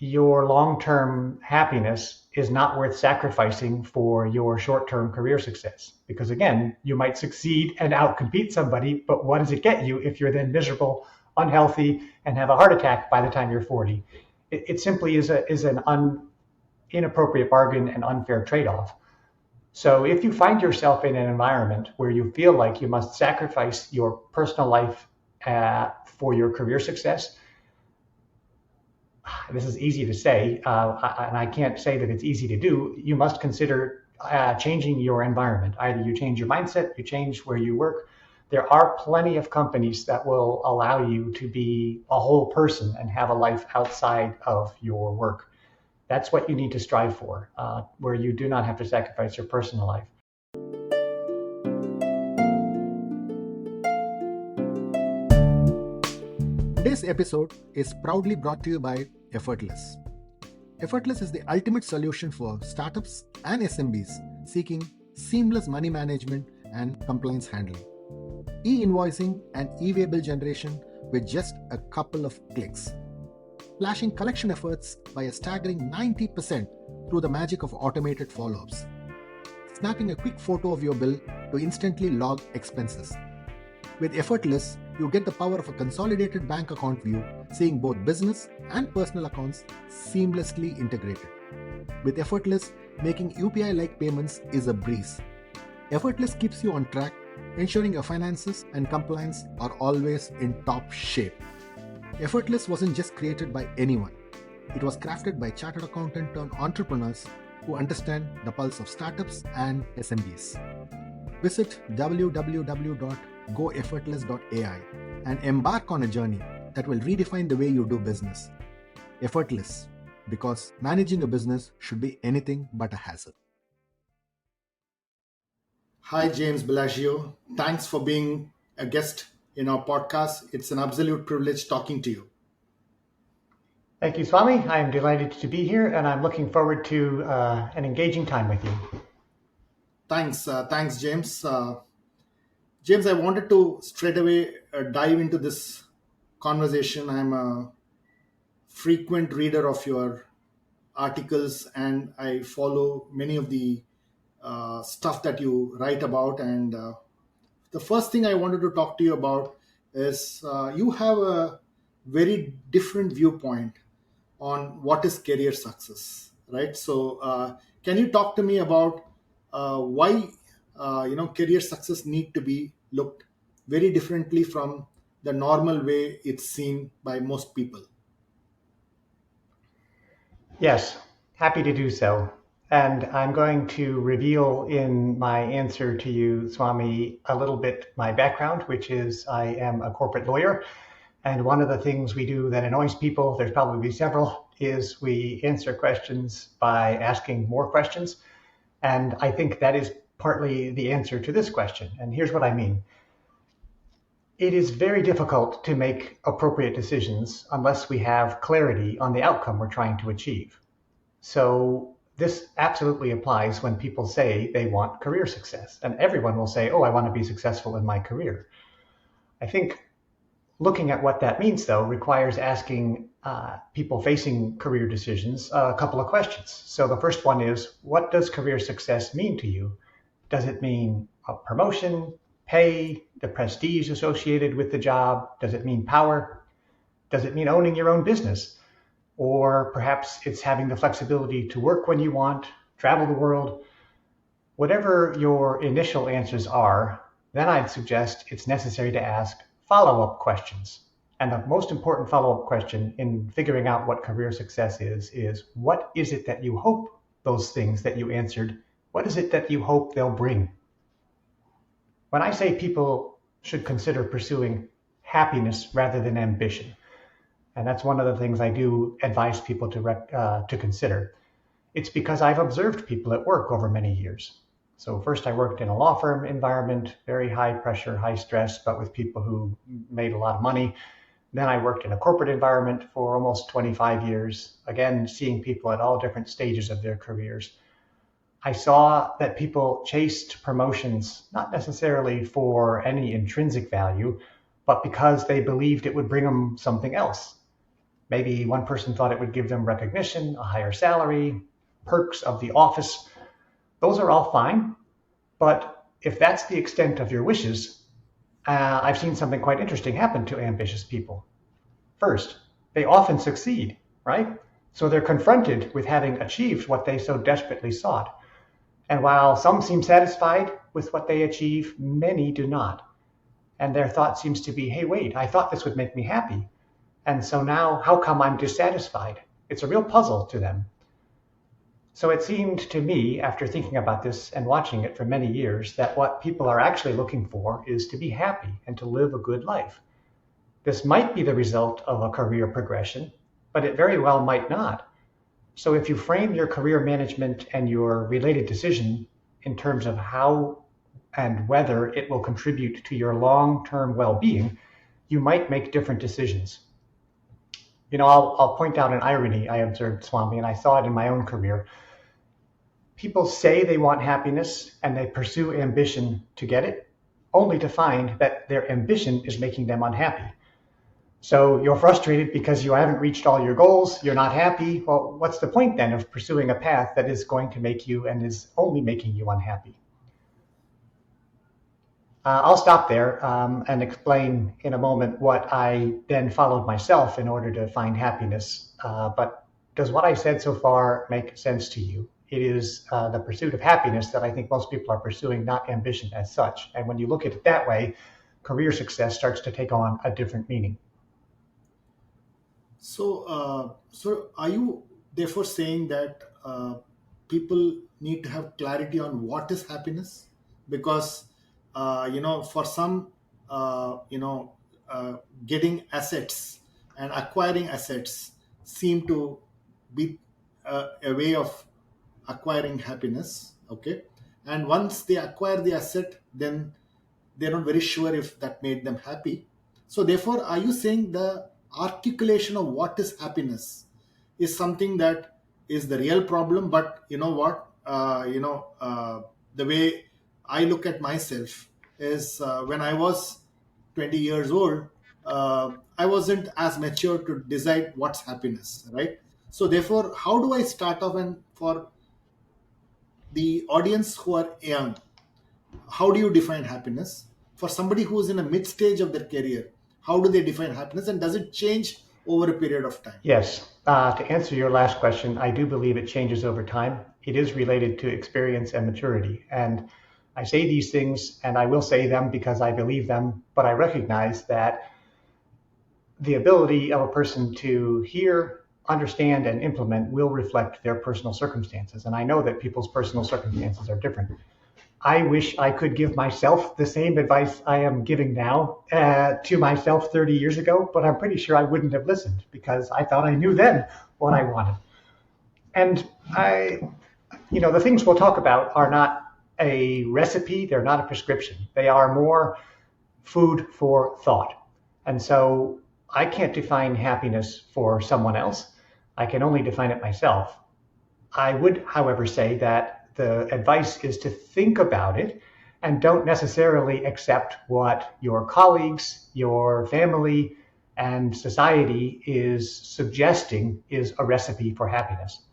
your long-term happiness is not worth sacrificing for your short-term career success. Because again, you might succeed and outcompete somebody, but what does it get you if you're then miserable, unhealthy, and have a heart attack by the time you're 40? It simply is an inappropriate bargain and unfair trade-off. So if you find yourself in an environment where you feel like you must sacrifice your personal life for your career success, this is easy to say, and I can't say that it's easy to do. You must consider changing your environment. Either you change your mindset, you change where you work. There are plenty of companies that will allow you to be a whole person and have a life outside of your work. That's what you need to strive for, where you do not have to sacrifice your personal life. Today's episode is proudly brought to you by Effortless. Effortless is the ultimate solution for startups and SMBs seeking seamless money management and compliance handling, e-invoicing and e-way bill generation with just a couple of clicks, slashing collection efforts by a staggering 90% through the magic of automated follow-ups, snapping a quick photo of your bill to instantly log expenses. With Effortless, you get the power of a consolidated bank account view, seeing both business and personal accounts seamlessly integrated. With Effortless, making UPI-like payments is a breeze. Effortless keeps you on track, ensuring your finances and compliance are always in top shape. Effortless wasn't just created by anyone. It was crafted by chartered accountant turned entrepreneurs who understand the pulse of startups and SMBs. Visit www.goeffortless.ai and embark on a journey that will redefine the way you do business. Effortless, because managing a business should be anything but a hassle. Hi, James Bellerjeau. Thanks for being a guest in our podcast. It's an absolute privilege talking to you. Thank you, Swami. I'm delighted to be here, and I'm looking forward to an engaging time with you. Thanks, James. James, I wanted to straight away dive into this conversation. I'm a frequent reader of your articles, and I follow many of the stuff that you write about. And the first thing I wanted to talk to you about is you have a very different viewpoint on what is career success, right? So can you talk to me about why career success need to be looked very differently from the normal way it's seen by most people? Yes, happy to do so. And I'm going to reveal in my answer to you, Swami, a little bit my background, which is I am a corporate lawyer. And one of the things we do that annoys people, there's probably several, is we answer questions by asking more questions. And I think that is partly the answer to this question. And here's what I mean. It is very difficult to make appropriate decisions unless we have clarity on the outcome we're trying to achieve. So this absolutely applies when people say they want career success. And everyone will say, oh, I want to be successful in my career. I think looking at what that means, though, requires asking people facing career decisions a couple of questions. So the first one is, what does career success mean to you? Does it mean a promotion, pay, the prestige associated with the job? Does it mean power? Does it mean owning your own business? Or perhaps it's having the flexibility to work when you want, travel the world. Whatever your initial answers are, then I'd suggest it's necessary to ask follow-up questions. And the most important follow-up question in figuring out what career success is what is it that you hope those things that you answered, what is it that you hope they'll bring? When I say people should consider pursuing happiness rather than ambition, and that's one of the things I do advise people to consider, it's because I've observed people at work over many years. So first I worked in a law firm environment, very high pressure, high stress, but with people who made a lot of money. Then I worked in a corporate environment for almost 25 years, again, seeing people at all different stages of their careers. I saw that people chased promotions, not necessarily for any intrinsic value, but because they believed it would bring them something else. Maybe one person thought it would give them recognition, a higher salary, perks of the office. Those are all fine, but if that's the extent of your wishes, I've seen something quite interesting happen to ambitious people. First, they often succeed, right? So they're confronted with having achieved what they so desperately sought. And while some seem satisfied with what they achieve, many do not. And their thought seems to be, hey, wait, I thought this would make me happy. And so now, how come I'm dissatisfied? It's a real puzzle to them. So it seemed to me, after thinking about this and watching it for many years, that what people are actually looking for is to be happy and to live a good life. This might be the result of a career progression, but it very well might not. So if you frame your career management and your related decision in terms of how and whether it will contribute to your long-term well-being, you might make different decisions. I'll point out an irony I observed, Swami, and I saw it in my own career. People say they want happiness and they pursue ambition to get it, only to find that their ambition is making them unhappy. So you're frustrated because you haven't reached all your goals, you're not happy. Well, what's the point then of pursuing a path that is going to make you and is only making you unhappy? I'll stop there and explain in a moment what I then followed myself in order to find happiness. But does what I said so far make sense to you? It is the pursuit of happiness that I think most people are pursuing, not ambition as such. And when you look at it that way, career success starts to take on a different meaning. So are you therefore saying that people need to have clarity on what is happiness? Because for some, getting assets and acquiring assets seem to be a way of acquiring happiness. Okay, and once they acquire the asset, then they're not very sure if that made them happy. So therefore, are you saying the articulation of what is happiness is something that is the real problem? But you know what, the way I look at myself is, when I was 20 years old, I wasn't as mature to decide what's happiness, right? So therefore, how do I start off? And for the audience who are young, how do you define happiness? For somebody who is in a mid stage of their career, how do they define happiness, and does it change over a period of time? Yes. To answer your last question, I do believe it changes over time. It is related to experience and maturity. And I say these things, and I will say them because I believe them, but I recognize that the ability of a person to hear, understand, and implement will reflect their personal circumstances. And I know that people's personal circumstances are different. I wish I could give myself the same advice I am giving now to myself 30 years ago, but I'm pretty sure I wouldn't have listened because I thought I knew then what I wanted. And the things we'll talk about are not a recipe, they're not a prescription. They are more food for thought. And so I can't define happiness for someone else. I can only define it myself. I would, however, say that the advice is to think about it and don't necessarily accept what your colleagues, your family, and society is suggesting is a recipe for happiness.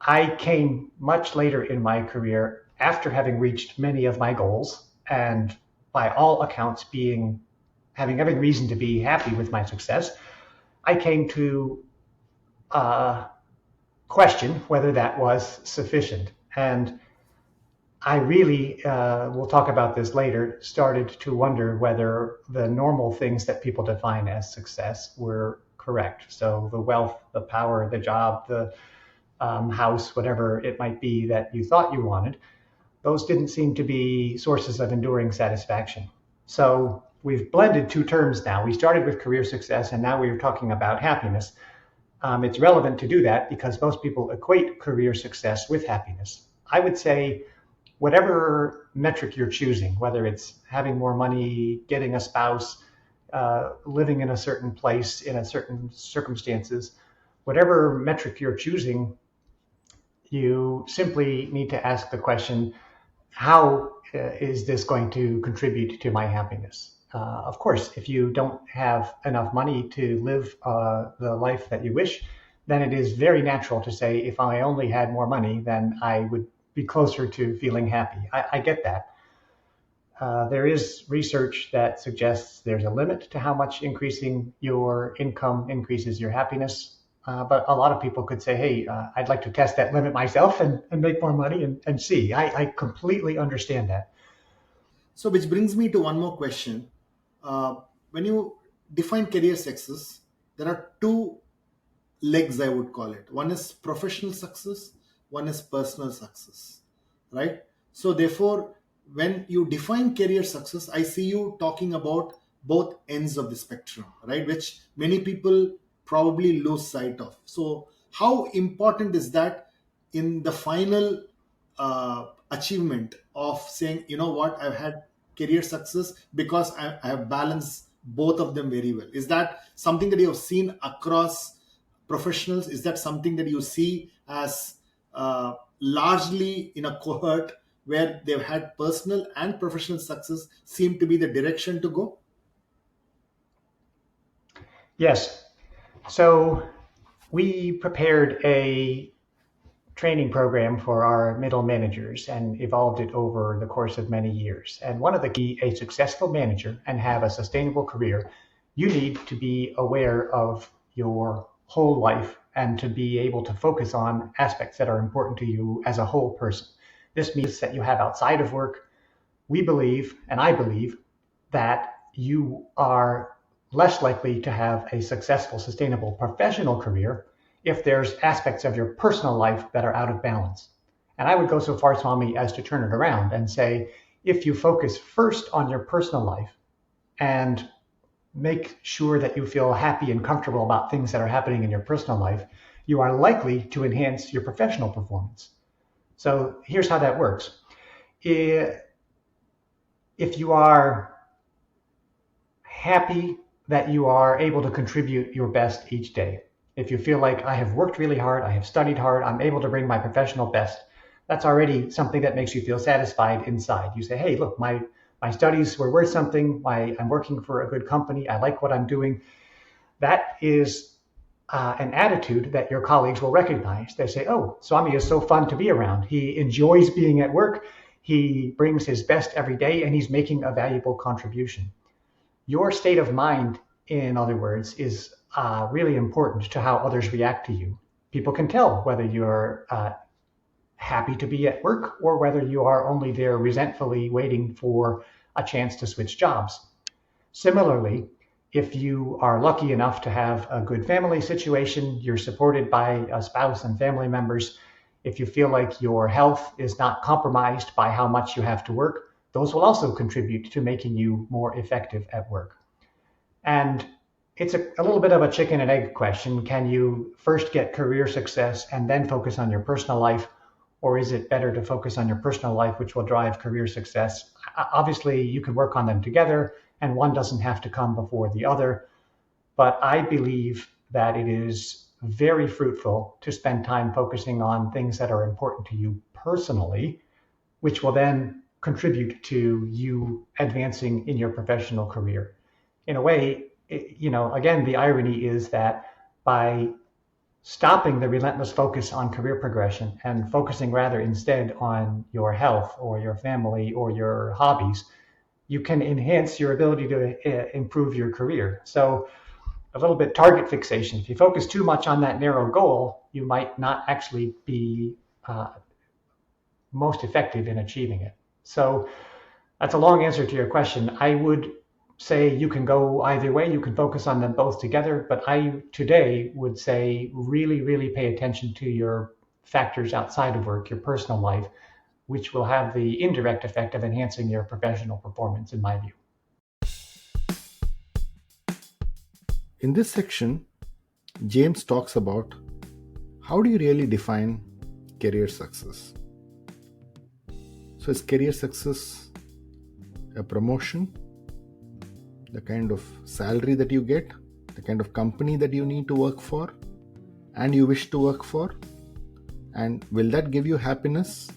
I came much later in my career after having reached many of my goals and by all accounts having every reason to be happy with my success. I came to question whether that was sufficient. And I really, we'll talk about this later, started to wonder whether the normal things that people define as success were correct. So the wealth, the power, the job, the house, whatever it might be that you thought you wanted, those didn't seem to be sources of enduring satisfaction. So we've blended two terms now. We started with career success, and now we're talking about happiness. It's relevant to do that because most people equate career success with happiness. I would say whatever metric you're choosing, whether it's having more money, getting a spouse, living in a certain place, in a certain circumstances, whatever metric you're choosing, you simply need to ask the question, how is this going to contribute to my happiness? Of course, if you don't have enough money to live the life that you wish, then it is very natural to say, if I only had more money, then I would be closer to feeling happy. I get that. There is research that suggests there's a limit to how much increasing your income increases your happiness. But a lot of people could say, hey, I'd like to test that limit myself and make more money and see. I completely understand that. So, which brings me to one more question. When you define career success, there are two legs, I would call it. One is professional success, one is personal success, right? So, therefore, when you define career success, I see you talking about both ends of the spectrum, right? Which many people probably lose sight of. So, how important is that in the final achievement of saying, you know what, I've had career success because I have balanced both of them very well? Is that something that you have seen across professionals? Is that something that you see as largely in a cohort where they've had personal and professional success seem to be the direction to go? Yes. So we prepared a training program for our middle managers and evolved it over the course of many years. And one of the key, a successful manager and have a sustainable career, you need to be aware of your whole life and to be able to focus on aspects that are important to you as a whole person. This means that you have outside of work. We believe, and I believe, that you are less likely to have a successful, sustainable professional career if there's aspects of your personal life that are out of balance. And I would go so far, Swami, as to turn it around and say, if you focus first on your personal life and make sure that you feel happy and comfortable about things that are happening in your personal life, you are likely to enhance your professional performance. So here's how that works. If you are happy that you are able to contribute your best each day, if you feel like I have worked really hard, I have studied hard, I'm able to bring my professional best, that's already something that makes you feel satisfied inside. You say, hey, look, my studies were worth something. I'm working for a good company. I like what I'm doing. That is an attitude that your colleagues will recognize. They say, oh, Swami is so fun to be around. He enjoys being at work. He brings his best every day, and he's making a valuable contribution. Your state of mind, in other words, is really important to how others react to you. People can tell whether you're happy to be at work or whether you are only there resentfully waiting for a chance to switch jobs. Similarly, if you are lucky enough to have a good family situation, you're supported by a spouse and family members, if you feel like your health is not compromised by how much you have to work, those will also contribute to making you more effective at work. And it's a little bit of a chicken and egg question. Can you first get career success and then focus on your personal life? Or is it better to focus on your personal life, which will drive career success? Obviously, you can work on them together, and one doesn't have to come before the other. But I believe that it is very fruitful to spend time focusing on things that are important to you personally, which will then contribute to you advancing in your professional career. In a way, again, the irony is that by stopping the relentless focus on career progression and focusing rather instead on your health or your family or your hobbies, you can enhance your ability to improve your career. So a little bit target fixation. If you focus too much on that narrow goal, you might not actually be most effective in achieving it. So that's a long answer to your question. I would say you can go either way. You can focus on them both together. But I today would say really, really pay attention to your factors outside of work, your personal life, which will have the indirect effect of enhancing your professional performance, in my view. In this section, James talks about how do you really define career success. So is career success a promotion, the kind of salary that you get, the kind of company that you need to work for and you wish to work for? And will that give you happiness?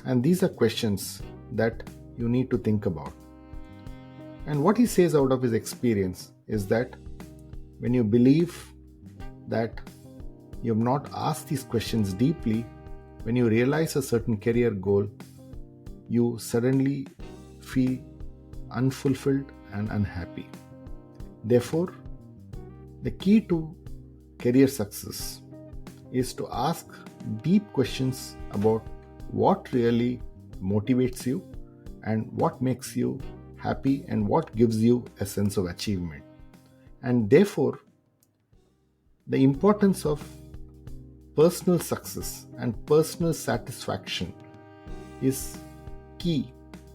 And these are questions that you need to think about. And what he says out of his experience is that when you believe that you have not asked these questions deeply, when you realize a certain career goal, you suddenly feel unfulfilled and unhappy. Therefore, the key to career success is to ask deep questions about what really motivates you and what makes you happy and what gives you a sense of achievement. And therefore, the importance of personal success and personal satisfaction is key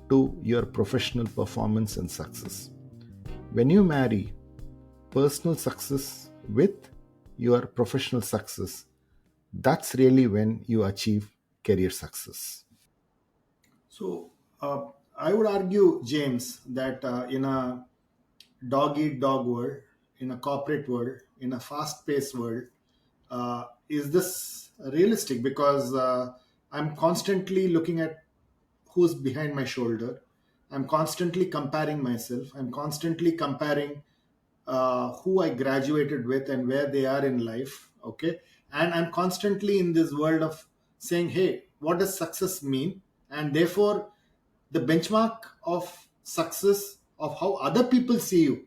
to your professional performance and success. When you marry personal success with your professional success, that's really when you achieve career success. So I would argue, James, that in a dog eat dog world, in a corporate world, in a fast paced world, is this realistic? Because I'm constantly looking at who's behind my shoulder. I'm constantly comparing myself. I'm constantly comparing who I graduated with and where they are in life. Okay. And I'm constantly in this world of saying, hey, what does success mean? And therefore, the benchmark of success of how other people see you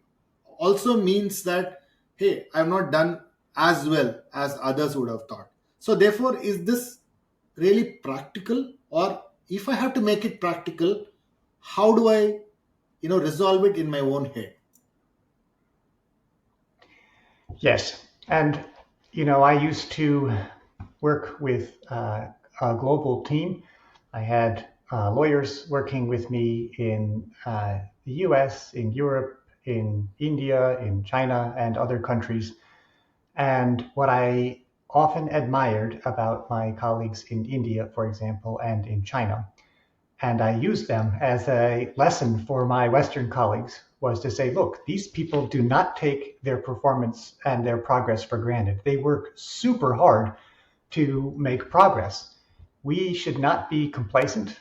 also means that, hey, I've not done as well as others would have thought. So, therefore, is this really practical? Or if I have to make it practical, how do I, resolve it in my own head? Yes. And, I used to work with a global team. I had lawyers working with me in the US, in Europe, in India, in China, and other countries. And what I often admired about my colleagues in India, for example, and in China, and I used them as a lesson for my Western colleagues, was to say, look, these people do not take their performance and their progress for granted. They work super hard to make progress. We should not be complacent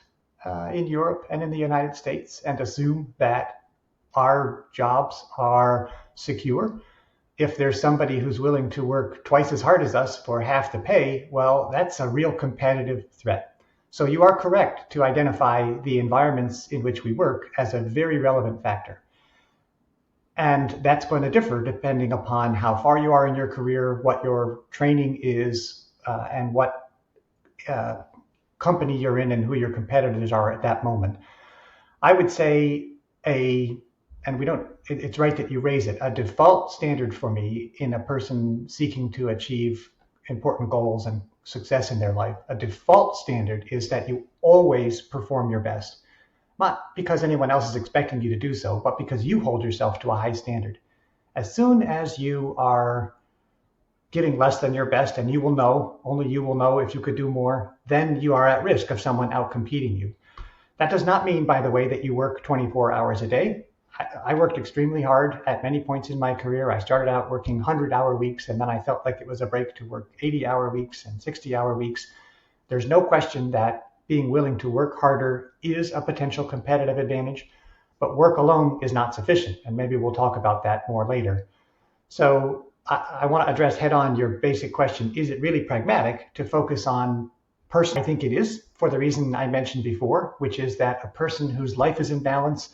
in Europe and in the United States and assume that our jobs are secure. If there's somebody who's willing to work twice as hard as us for half the pay, well, that's a real competitive threat. So you are correct to identify the environments in which we work as a very relevant factor. And that's going to differ depending upon how far you are in your career, what your training is, and what company you're in and who your competitors are at that moment. I would say it's right that you raise it, a default standard for me in a person seeking to achieve important goals and success in their life, a default standard is that you always perform your best. Not because anyone else is expecting you to do so, but because you hold yourself to a high standard. As soon as you are giving less than your best, and only you will know if you could do more, then you are at risk of someone outcompeting you. That does not mean, by the way, that you work 24 hours a day. I worked extremely hard at many points in my career. I started out working 100-hour weeks, and then I felt like it was a break to work 80-hour weeks and 60-hour weeks. There's no question that being willing to work harder is a potential competitive advantage, but work alone is not sufficient, and maybe we'll talk about that more later. So I want to address head on your basic question. Is it really pragmatic to focus on person? I think it is, for the reason I mentioned before, which is that a person whose life is in balance,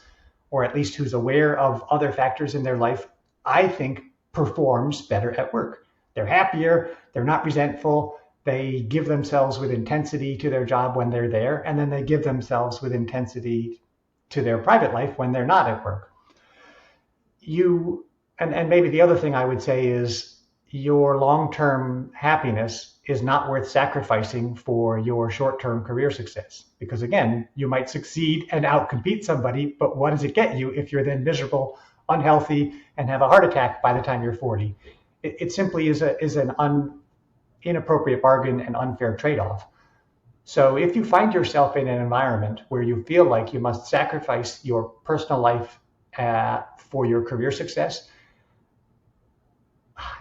or at least who's aware of other factors in their life, I think performs better at work. They're happier, they're not resentful, they give themselves with intensity to their job when they're there, and then they give themselves with intensity to their private life when they're not at work. And maybe the other thing I would say is your long-term happiness is not worth sacrificing for your short-term career success. Because again, you might succeed and outcompete somebody, but what does it get you if you're then miserable, unhealthy, and have a heart attack by the time you're 40? It simply is an inappropriate bargain and unfair trade-off. So if you find yourself in an environment where you feel like you must sacrifice your personal life for your career success,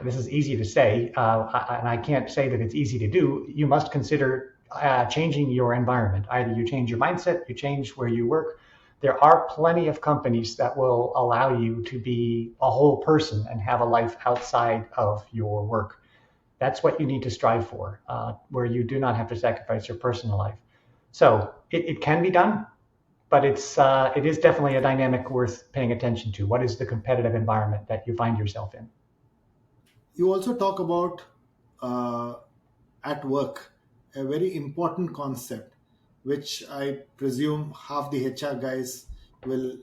this is easy to say, and I can't say that it's easy to do. You must consider changing your environment. Either you change your mindset, you change where you work, There are plenty of companies that will allow you to be a whole person and have a life outside of your work. That's what you need to strive for, where you do not have to sacrifice your personal life. So it can be done, but it is definitely a dynamic worth paying attention to. What is the competitive environment that you find yourself in? You also talk about uh, at work a very important concept, which I presume half the HR guys will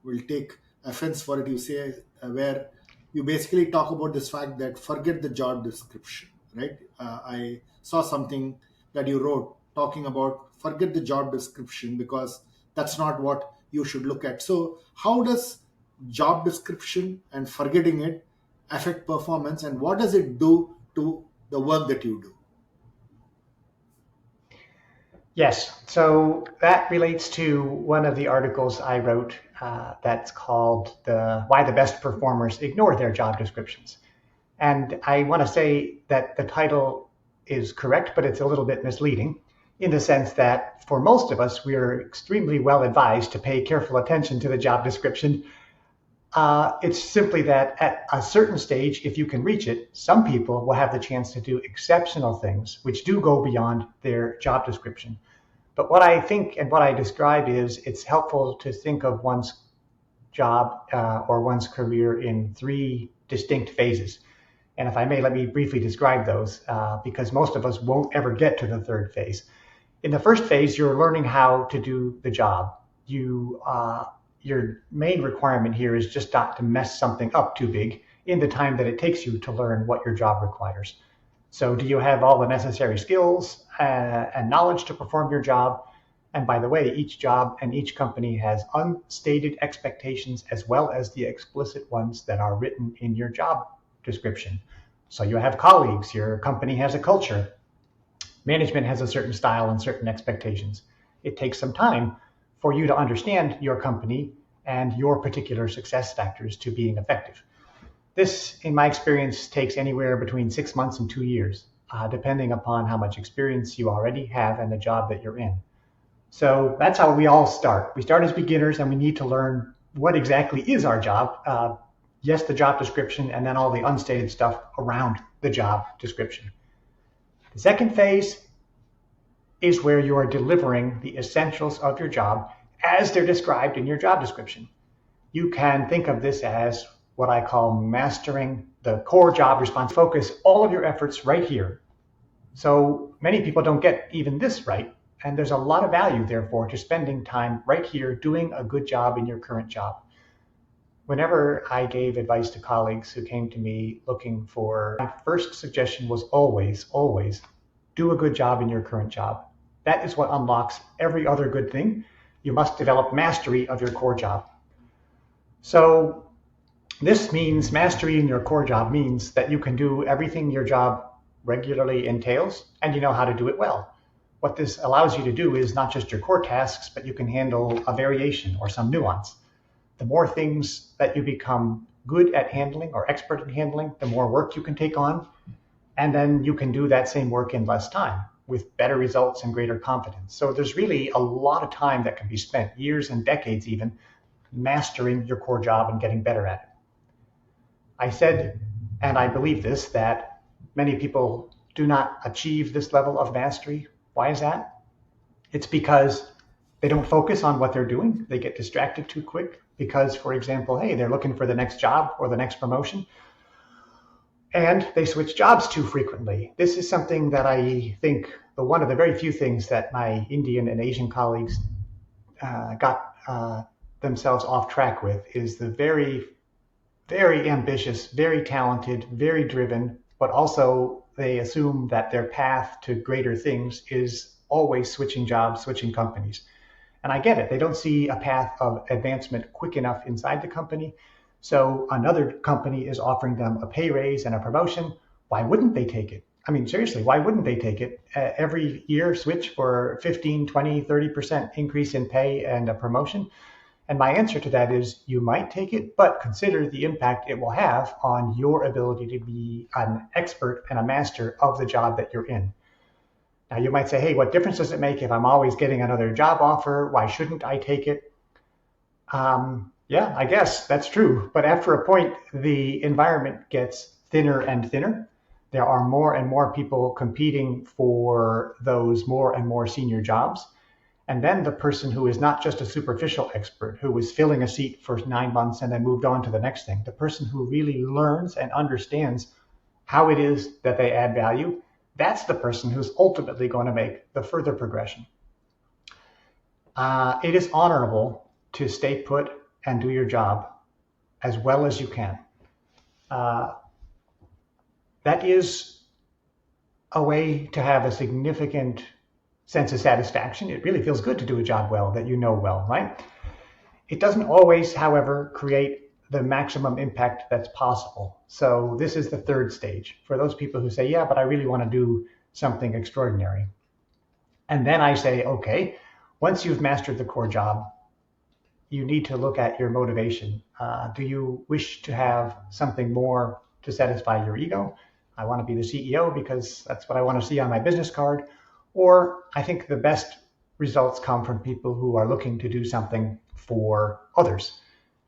will take offense for it. You say where you basically talk about this fact that forget the job description, right? I saw something that you wrote talking about forget the job description because that's not what you should look at. So how does job description and forgetting it affect performance, and what does it do to the work that you do? Yes, so that relates to one of the articles I wrote that's called Why the Best Performers Ignore Their Job Descriptions. And I want to say that the title is correct, but it's a little bit misleading in the sense that for most of us, we are extremely well advised to pay careful attention to the job description. It's simply that at a certain stage, if you can reach it, some people will have the chance to do exceptional things which do go beyond their job description. But what I think and what I describe is it's helpful to think of one's job or one's career in three distinct phases. And if I may, let me briefly describe those because most of us won't ever get to the third phase. In the first phase, you're learning how to do the job. Your main requirement here is just not to mess something up too big in the time that it takes you to learn what your job requires. So do you have all the necessary skills and knowledge to perform your job? And by the way, each job and each company has unstated expectations as well as the explicit ones that are written in your job description. So you have colleagues, your company has a culture, management has a certain style and certain expectations. It takes some time for you to understand your company and your particular success factors to being effective. This, in my experience, takes anywhere between 6 months and 2 years, depending upon how much experience you already have and the job that you're in. So that's how we all start. We start as beginners and we need to learn what exactly is our job. Yes, the job description, and then all the unstated stuff around the job description. The second phase is where you are delivering the essentials of your job as they're described in your job description. You can think of this as what I call mastering the core job response. Focus all of your efforts right here. So many people don't get even this right, and there's a lot of value, therefore, to spending time right here doing a good job in your current job. Whenever I gave advice to colleagues who came to me looking for, my first suggestion was always do a good job in your current job. That is what unlocks every other good thing. You must develop mastery of your core job. So this means mastery in your core job means that you can do everything your job regularly entails and you know how to do it well. What this allows you to do is not just your core tasks, but you can handle a variation or some nuance. The more things that you become good at handling or expert in handling, the more work you can take on, and then you can do that same work in less time with better results and greater confidence. So there's really a lot of time that can be spent, years and decades even, mastering your core job and getting better at it. I said, and I believe this, that many people do not achieve this level of mastery. Why is that? It's because they don't focus on what they're doing. They get distracted too quick because, for example, hey, they're looking for the next job or the next promotion, and they switch jobs too frequently. This is something that I think one of the very few things that my Indian and Asian colleagues got themselves off track with is the very, very ambitious, very talented, very driven, but also they assume that their path to greater things is always switching jobs, switching companies. And I get it. They don't see a path of advancement quick enough inside the company. So another company is offering them a pay raise and a promotion. Why wouldn't they take it? I mean, seriously, why wouldn't they take it? Every year switch for 15, 20, 30% increase in pay and a promotion? And my answer to that is you might take it, but consider the impact it will have on your ability to be an expert and a master of the job that you're in. Now you might say, hey, what difference does it make if I'm always getting another job offer? Why shouldn't I take it? Yeah, I guess that's true. But after a point, the environment gets thinner and thinner. There are more and more people competing for those more and more senior jobs. And then the person who is not just a superficial expert who was filling a seat for 9 months and then moved on to the next thing, the person who really learns and understands how it is that they add value, that's the person who's ultimately going to make the further progression. It is honorable to stay put and do your job as well as you can. That is a way to have a significant sense of satisfaction. It really feels good to do a job well that you know well, right? It doesn't always, however, create the maximum impact that's possible. So this is the third stage for those people who say, yeah, but I really want to do something extraordinary. And then I say, okay, once you've mastered the core job, you need to look at your motivation. Do you wish to have something more to satisfy your ego? I want to be the CEO because that's what I want to see on my business card. Or I think the best results come from people who are looking to do something for others.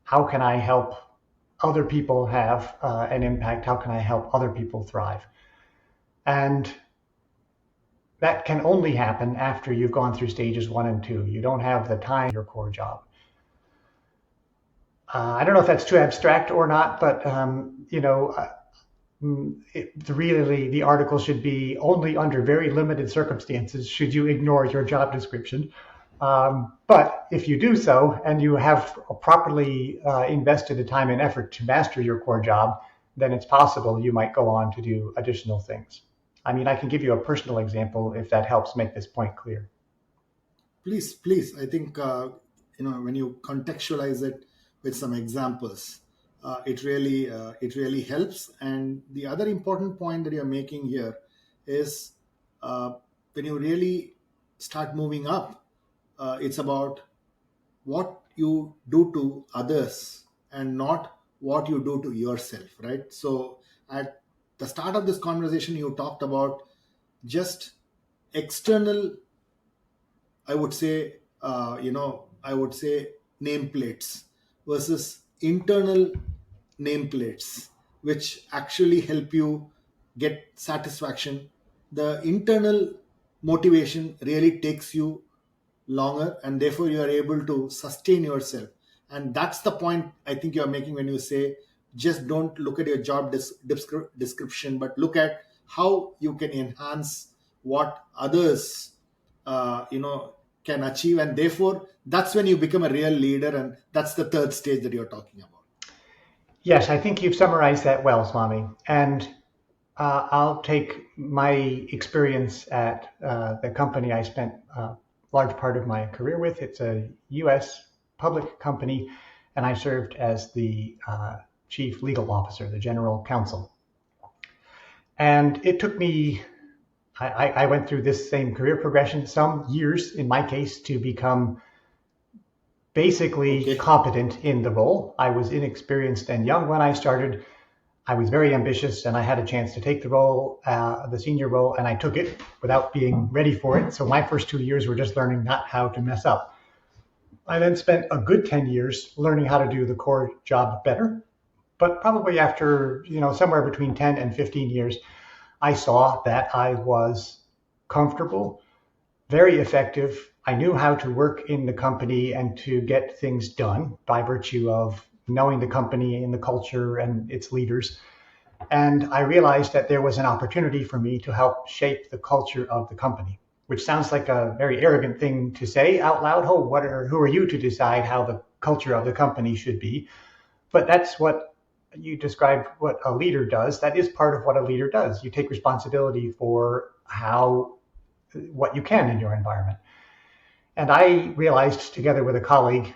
How can I help other people have an impact? How can I help other people thrive? And that can only happen after you've gone through stages 1 and 2. You don't have the time for your core job. I don't know if that's too abstract or not, but really the article should be only under very limited circumstances should you ignore your job description. But if you do so and you have properly invested the time and effort to master your core job, then it's possible you might go on to do additional things. I mean, I can give you a personal example if that helps make this point clear. Please. I think when you contextualize it with some examples, it really helps. And the other important point that you're making here is when you really start moving up, it's about what you do to others and not what you do to yourself, right? So at the start of this conversation, you talked about just external, I would say, nameplates versus internal nameplates, which actually help you get satisfaction. The internal motivation really takes you longer, and therefore you are able to sustain yourself. And that's the point I think you're making when you say just don't look at your job description, but look at how you can enhance what others can achieve, and therefore that's when you become a real leader. And that's the third stage that you're talking about. Yes, I think you've summarized that well, Swami. And I'll take my experience at the company I spent a large part of my career with. It's a U.S. public company, and I served as the chief legal officer, the general counsel. And it took me, I went through this same career progression, some years in my case, to become basically competent in the role. I was inexperienced and young when I started. I was very ambitious, and I had a chance to take the role, the senior role, and I took it without being ready for it. So my first 2 years were just learning not how to mess up. I then spent a good 10 years learning how to do the core job better. But probably after, somewhere between 10 and 15 years, I saw that I was comfortable, very effective. I knew how to work in the company and to get things done by virtue of knowing the company and the culture and its leaders. And I realized that there was an opportunity for me to help shape the culture of the company, which sounds like a very arrogant thing to say out loud. Oh, who are you to decide how the culture of the company should be? But that's what you described, what a leader does. That is part of what a leader does. You take responsibility for what you can in your environment. And I realized, together with a colleague,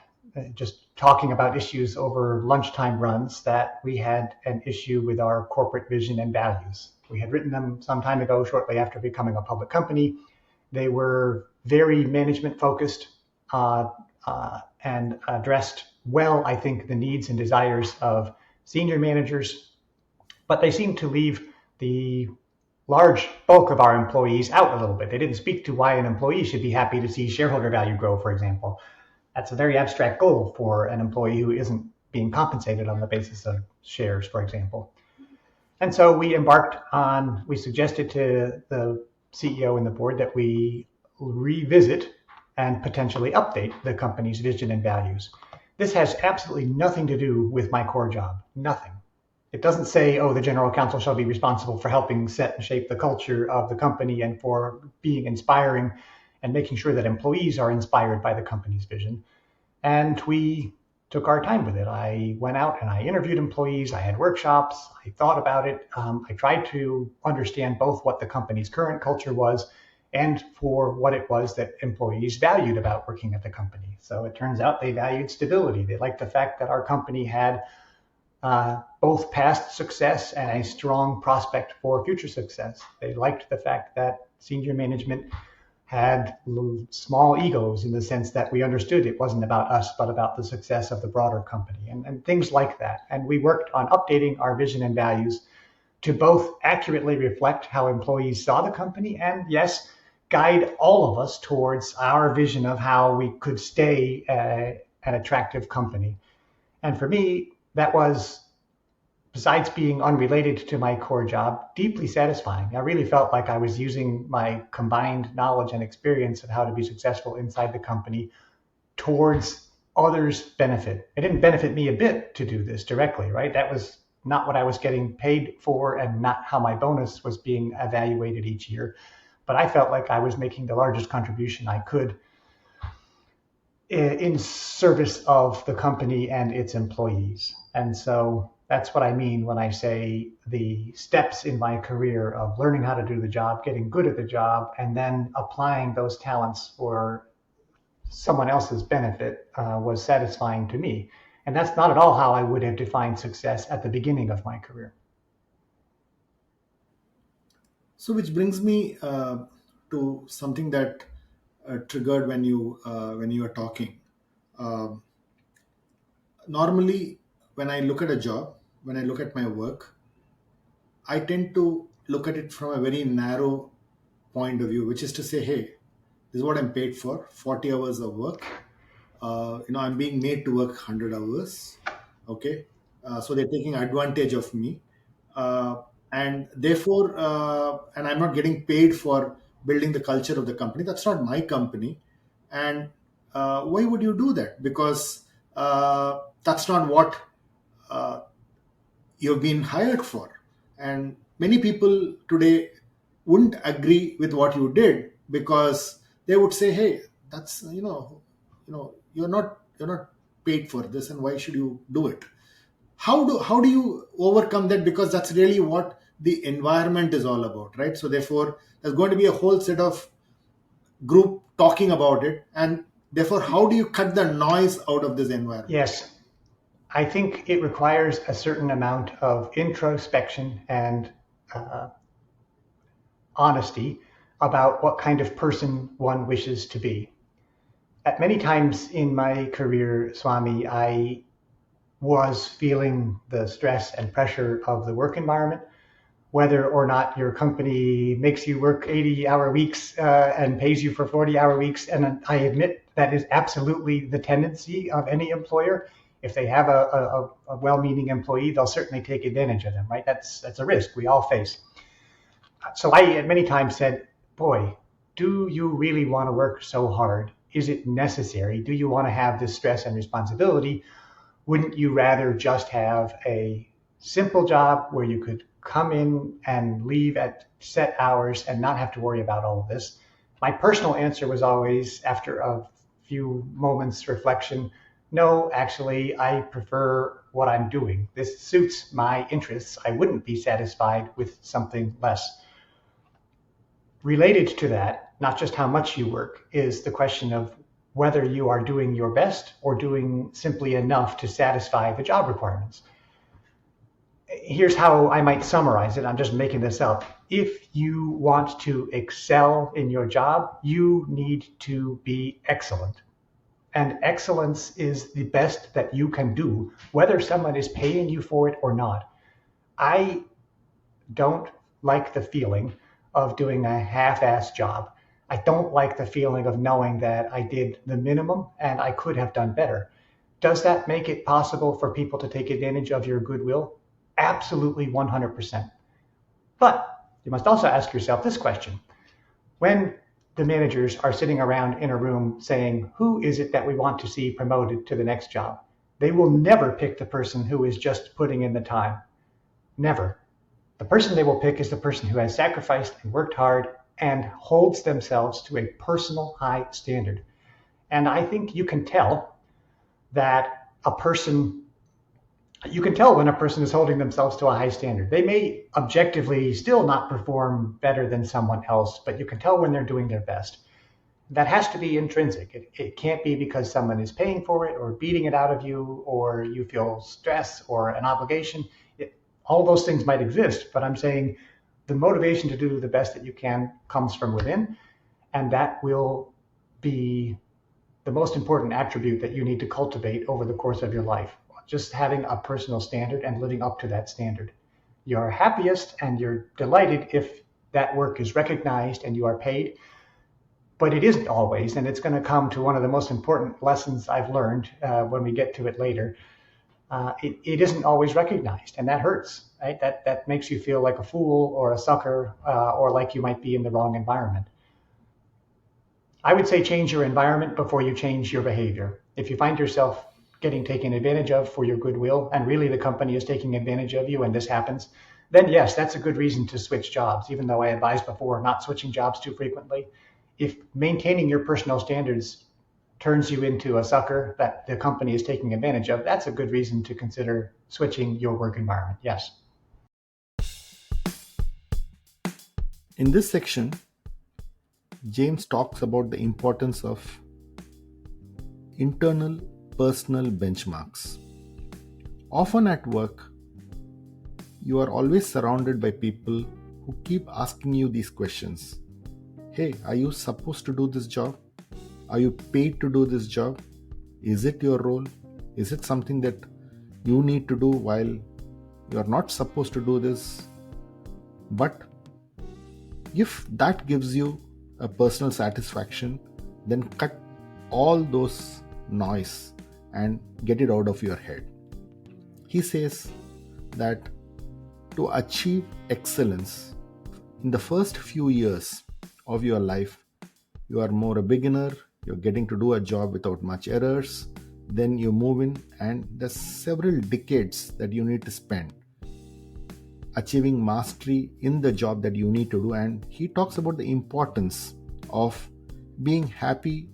just talking about issues over lunchtime runs, that we had an issue with our corporate vision and values. We had written them some time ago, shortly after becoming a public company. They were very management focused and addressed well, I think, the needs and desires of senior managers, but they seemed to leave the large bulk of our employees out a little bit. They didn't speak to why an employee should be happy to see shareholder value grow, for example. That's a very abstract goal for an employee who isn't being compensated on the basis of shares, for example. And so we suggested to the CEO and the board that we revisit and potentially update the company's vision and values. This has absolutely nothing to do with my core job, nothing. It doesn't say, oh, the general counsel shall be responsible for helping set and shape the culture of the company and for being inspiring and making sure that employees are inspired by the company's vision. And we took our time with it. I went out and I interviewed employees. I had workshops. I thought about it. I tried to understand both what the company's current culture was and for what it was that employees valued about working at the company. So it turns out they valued stability. They liked the fact that our company had both past success and a strong prospect for future success. They liked the fact that senior management had small egos in the sense that we understood it wasn't about us, but about the success of the broader company and things like that. And we worked on updating our vision and values to both accurately reflect how employees saw the company and, yes, guide all of us towards our vision of how we could stay an attractive company. And for me, that was, besides being unrelated to my core job, deeply satisfying. I really felt like I was using my combined knowledge and experience of how to be successful inside the company towards others' benefit. It didn't benefit me a bit to do this directly, right? That was not what I was getting paid for and not how my bonus was being evaluated each year. But I felt like I was making the largest contribution I could in service of the company and its employees. And so that's what I mean when I say the steps in my career of learning how to do the job, getting good at the job, and then applying those talents for someone else's benefit was satisfying to me. And that's not at all how I would have defined success at the beginning of my career. So, which brings me to something that triggered when you were talking. Um Normally, when I look at a job, when I look at my work, I tend to look at it from a very narrow point of view, which is to say, hey, this is what I'm paid for: 40 hours of work. I'm being made to work 100 hours. Okay, so they're taking advantage of me, and therefore, and I'm not getting paid for building the culture of the company. That's not my company, and why would you do that? Because that's not what uh, you've been hired for. And many people today wouldn't agree with what you did because they would say, hey, that's you're not paid for this, and why should you do it? How do you overcome that? Because that's really what the environment is all about, right? So therefore there's going to be a whole set of group talking about it, and therefore how do you cut the noise out of this environment? Yes, I think it requires a certain amount of introspection and uh, honesty about what kind of person one wishes to be. At many times in my career, Swami, I was feeling the stress and pressure of the work environment, whether or not your company makes you work 80-hour weeks and pays you for 40-hour weeks. And I admit that is absolutely the tendency of any employer. If they have a well-meaning employee, they'll certainly take advantage of them, right? That's a risk we all face. So I at many times said, boy, do you really want to work so hard? Is it necessary? Do you want to have this stress and responsibility? Wouldn't you rather just have a simple job where you could come in and leave at set hours and not have to worry about all of this? My personal answer was always, after a few moments reflection, no, actually, I prefer what I'm doing. This suits my interests. I wouldn't be satisfied with something less. Related to that, not just how much you work, is the question of whether you are doing your best or doing simply enough to satisfy the job requirements. Here's how I might summarize it. I'm just making this up. If you want to excel in your job, you need to be excellent. And excellence is the best that you can do, whether someone is paying you for it or not. I don't like the feeling of doing a half-assed job. I don't like the feeling of knowing that I did the minimum and I could have done better. Does that make it possible for people to take advantage of your goodwill? Absolutely 100%. But you must also ask yourself this question. When the managers are sitting around in a room saying, who is it that we want to see promoted to the next job? They will never pick the person who is just putting in the time. Never. The person they will pick is the person who has sacrificed and worked hard and holds themselves to a personal high standard. And I think you can tell that you can tell when a person is holding themselves to a high standard. They may objectively still not perform better than someone else, but you can tell when they're doing their best. That has to be intrinsic. It can't be because someone is paying for it or beating it out of you or you feel stress or an obligation. All those things might exist, but I'm saying the motivation to do the best that you can comes from within, and that will be the most important attribute that you need to cultivate over the course of your life. Just having a personal standard and living up to that standard. You're happiest and you're delighted if that work is recognized and you are paid, but it isn't always, and it's going to come to one of the most important lessons I've learned when we get to it later. It isn't always recognized, and that hurts, right? That makes you feel like a fool or a sucker or like you might be in the wrong environment. I would say change your environment before you change your behavior. If you find yourself getting taken advantage of for your goodwill, and really the company is taking advantage of you and this happens, then yes, that's a good reason to switch jobs, even though I advised before not switching jobs too frequently. If maintaining your personal standards turns you into a sucker that the company is taking advantage of, that's a good reason to consider switching your work environment, yes. In this section, James talks about the importance of internal personal benchmarks. Often at work, you are always surrounded by people who keep asking you these questions. Hey, are you supposed to do this job? Are you paid to do this job? Is it your role? Is it something that you need to do while you are not supposed to do this? But if that gives you a personal satisfaction, then cut all those noise and get it out of your head. He says that to achieve excellence in the first few years of your life, you are more a beginner, you're getting to do a job without much errors, then you move in and there's several decades that you need to spend achieving mastery in the job that you need to do. And he talks about the importance of being happy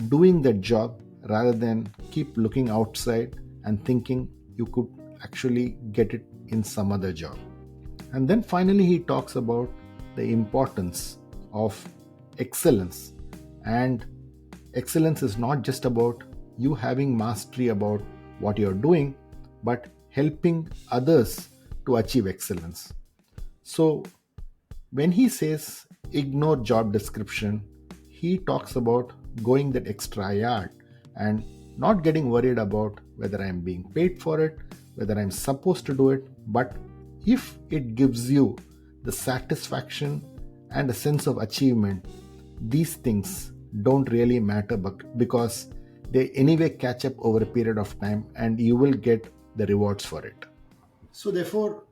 doing that job rather than keep looking outside and thinking you could actually get it in some other job. And then finally he talks about the importance of excellence. And excellence is not just about you having mastery about what you're doing, but helping others to achieve excellence. So when he says ignore job description, he talks about going that extra yard and not getting worried about whether I'm being paid for it, whether I'm supposed to do it, but if it gives you the satisfaction and a sense of achievement, these things don't really matter because they anyway catch up over a period of time and you will get the rewards for it. So therefore,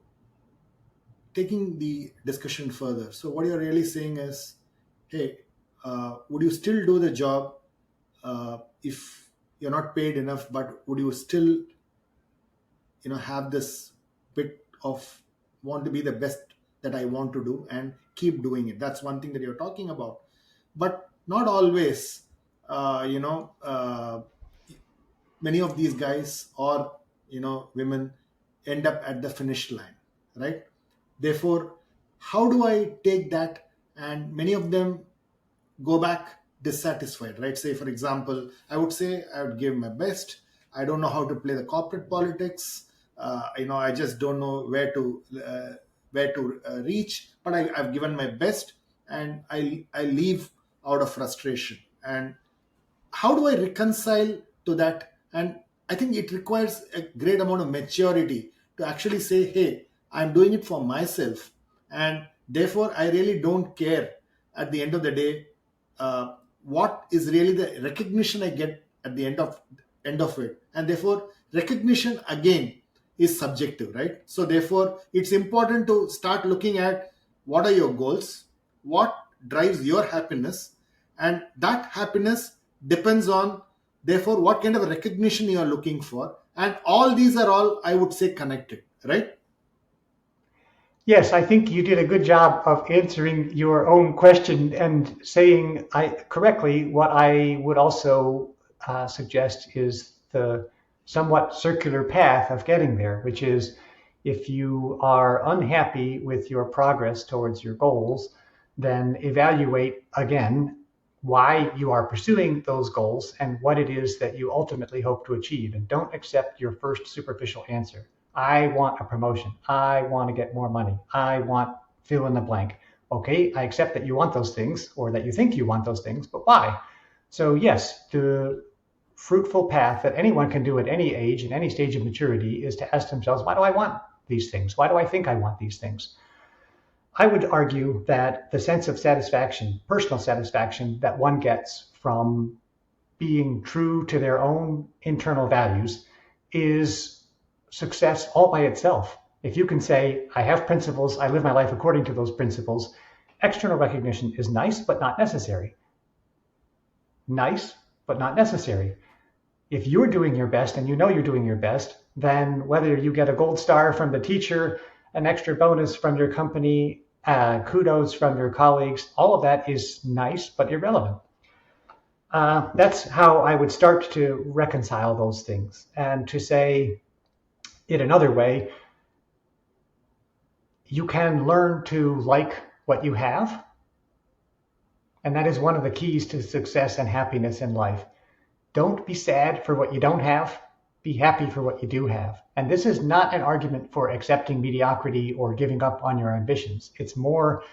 taking the discussion further, so what you're really saying is, hey, would you still do the job if you're not paid enough, but would you still have this bit of want to be the best that I want to do and keep doing it? That's one thing that you're talking about. But not always, many of these guys or women end up at the finish line, right? Therefore, how do I take that? And many of them go back dissatisfied, right? Say for example, I would say I would give my best. I don't know how to play the corporate politics. I just don't know where to reach, but I've given my best, and I leave out of frustration. And how do I reconcile to that? And I think it requires a great amount of maturity to actually say, hey, I'm doing it for myself, and therefore I really don't care at the end of the day what is really the recognition I get at the end of it. And therefore recognition again is subjective, right? So therefore it's important to start looking at what are your goals, what drives your happiness, and that happiness depends on therefore what kind of recognition you are looking for. And all these are all, I would say, connected, right? Yes, I think you did a good job of answering your own question and saying correctly. What I would also suggest is the somewhat circular path of getting there, which is if you are unhappy with your progress towards your goals, then evaluate again why you are pursuing those goals and what it is that you ultimately hope to achieve. And don't accept your first superficial answer. I want a promotion. I want to get more money. I want fill in the blank. Okay, I accept that you want those things or that you think you want those things, but why? So, yes, the fruitful path that anyone can do at any age and any stage of maturity is to ask themselves, why do I want these things? Why do I think I want these things? I would argue that the sense of satisfaction, personal satisfaction that one gets from being true to their own internal values is success all by itself. If you can say, I have principles, I live my life according to those principles, external recognition is nice, but not necessary. Nice, but not necessary. If you're doing your best and you know you're doing your best, then whether you get a gold star from the teacher, an extra bonus from your company, kudos from your colleagues, all of that is nice, but irrelevant. That's how I would start to reconcile those things. And to say it another way, you can learn to like what you have. And that is one of the keys to success and happiness in life. Don't be sad for what you don't have. Be happy for what you do have. And this is not an argument for accepting mediocrity or giving up on your ambitions. It's more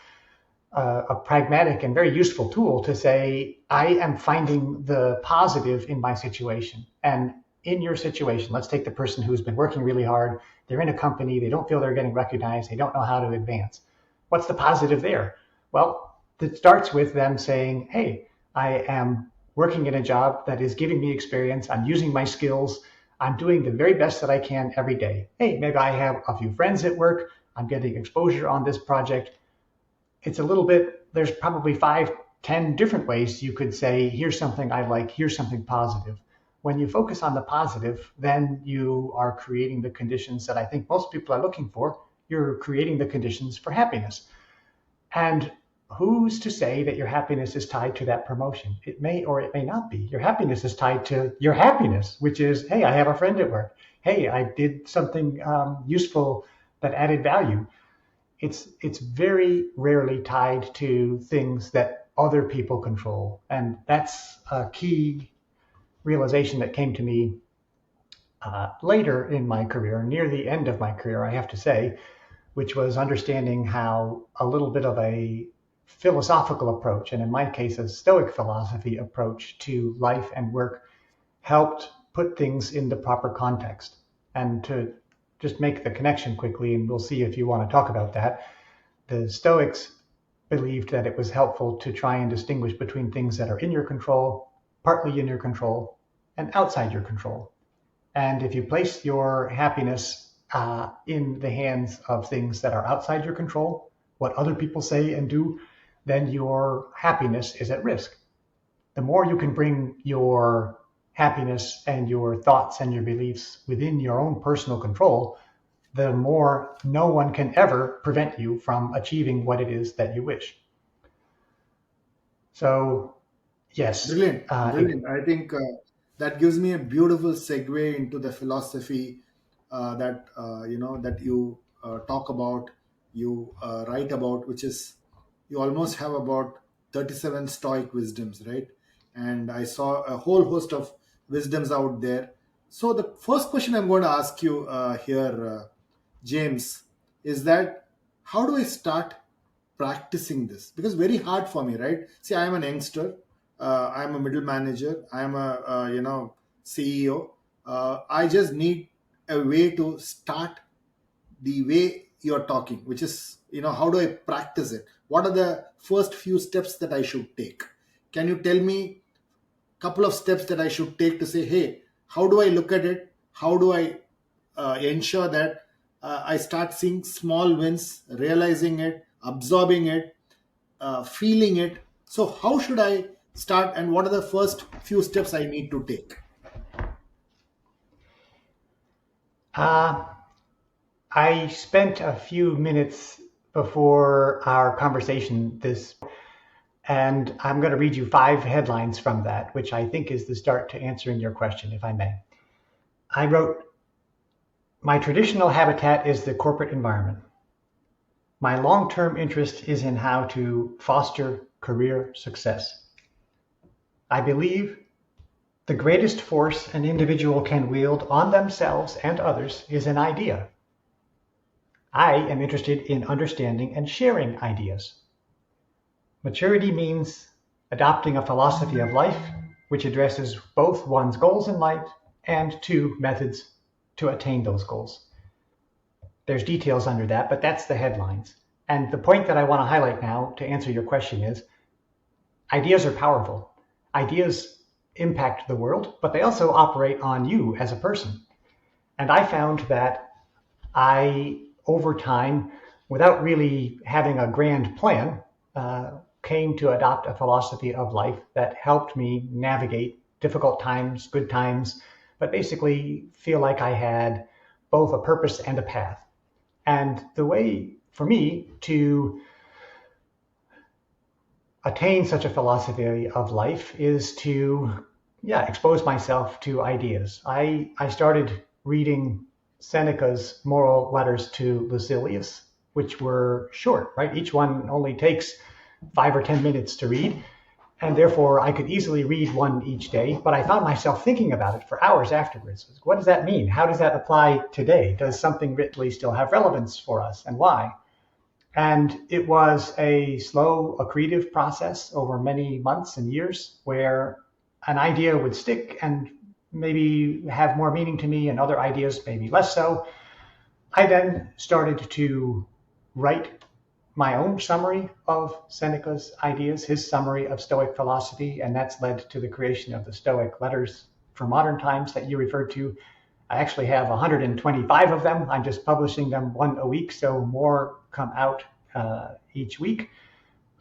a pragmatic and very useful tool to say, I am finding the positive in my situation. And in your situation, let's take the person who's been working really hard. They're in a company. They don't feel they're getting recognized. They don't know how to advance. What's the positive there? Well, it starts with them saying, hey, I am working in a job that is giving me experience. I'm using my skills. I'm doing the very best that I can every day. Hey, maybe I have a few friends at work. I'm getting exposure on this project. It's a little bit, there's probably 5, 10 different ways you could say, here's something I like, here's something positive. When you focus on the positive, then you are creating the conditions that I think most people are looking for. You're creating the conditions for happiness. And who's to say that your happiness is tied to that promotion? It may or it may not be. Your happiness is tied to your happiness, which is, hey, I have a friend at work. Hey, I did something useful that added value. It's very rarely tied to things that other people control. And that's a key realization that came to me later in my career, near the end of my career, I have to say, which was understanding how a little bit of a philosophical approach, and in my case, a Stoic philosophy approach to life and work helped put things in the proper context. And to just make the connection quickly, and we'll see if you want to talk about that, the Stoics believed that it was helpful to try and distinguish between things that are in your control, partly in your control, and outside your control. And if you place your happiness in the hands of things that are outside your control, what other people say and do, then your happiness is at risk. The more you can bring your happiness and your thoughts and your beliefs within your own personal control, the more no one can ever prevent you from achieving what it is that you wish. So, yes. Brilliant, brilliant. I think that gives me a beautiful segue into the philosophy that you talk about, you write about, which is you almost have about 37 Stoic wisdoms, right? And I saw a whole host of wisdoms out there. So the first question I'm going to ask you here, James, is that how do I start practicing this? Because very hard for me, right? See, I am an youngster. I'm a middle manager. I'm a CEO. I just need a way to start the way you're talking, which is how do I practice it? What are the first few steps that I should take? Can you tell me couple of steps that I should take to say, hey, how do I look at it? How do I ensure that I start seeing small wins, realizing it, absorbing it, feeling it? So, how should I start, and what are the first few steps I need to take? Uh, I spent a few minutes before our conversation and I'm going to read you 5 headlines from that, which I think is the start to answering your question, if I may. I wrote, my traditional habitat is the corporate environment. My long-term interest is in how to foster career success. I believe the greatest force an individual can wield on themselves and others is an idea. I am interested in understanding and sharing ideas. Maturity means adopting a philosophy of life which addresses both one's goals in life and 2 methods to attain those goals. There's details under that, but that's the headlines. And the point that I want to highlight now to answer your question is ideas are powerful. Ideas impact the world, but they also operate on you as a person. And I found that over time, without really having a grand plan, came to adopt a philosophy of life that helped me navigate difficult times, good times, but basically feel like I had both a purpose and a path. And the way for me to attain such a philosophy of life is to expose myself to ideas. I started reading Seneca's moral letters to Lucilius, which were short, right? Each one only takes 5 or 10 minutes to read, and therefore I could easily read one each day, but I found myself thinking about it for hours afterwards. What does that mean? How does that apply today? Does something really still have relevance for us, and why? And it was a slow, accretive process over many months and years where an idea would stick and maybe have more meaning to me and other ideas maybe less so. I then started to write my own summary of Seneca's ideas, his summary of Stoic philosophy, and that's led to the creation of the Stoic letters for modern times that you referred to. I actually have 125 of them. I'm just publishing them one a week, so more come out each week.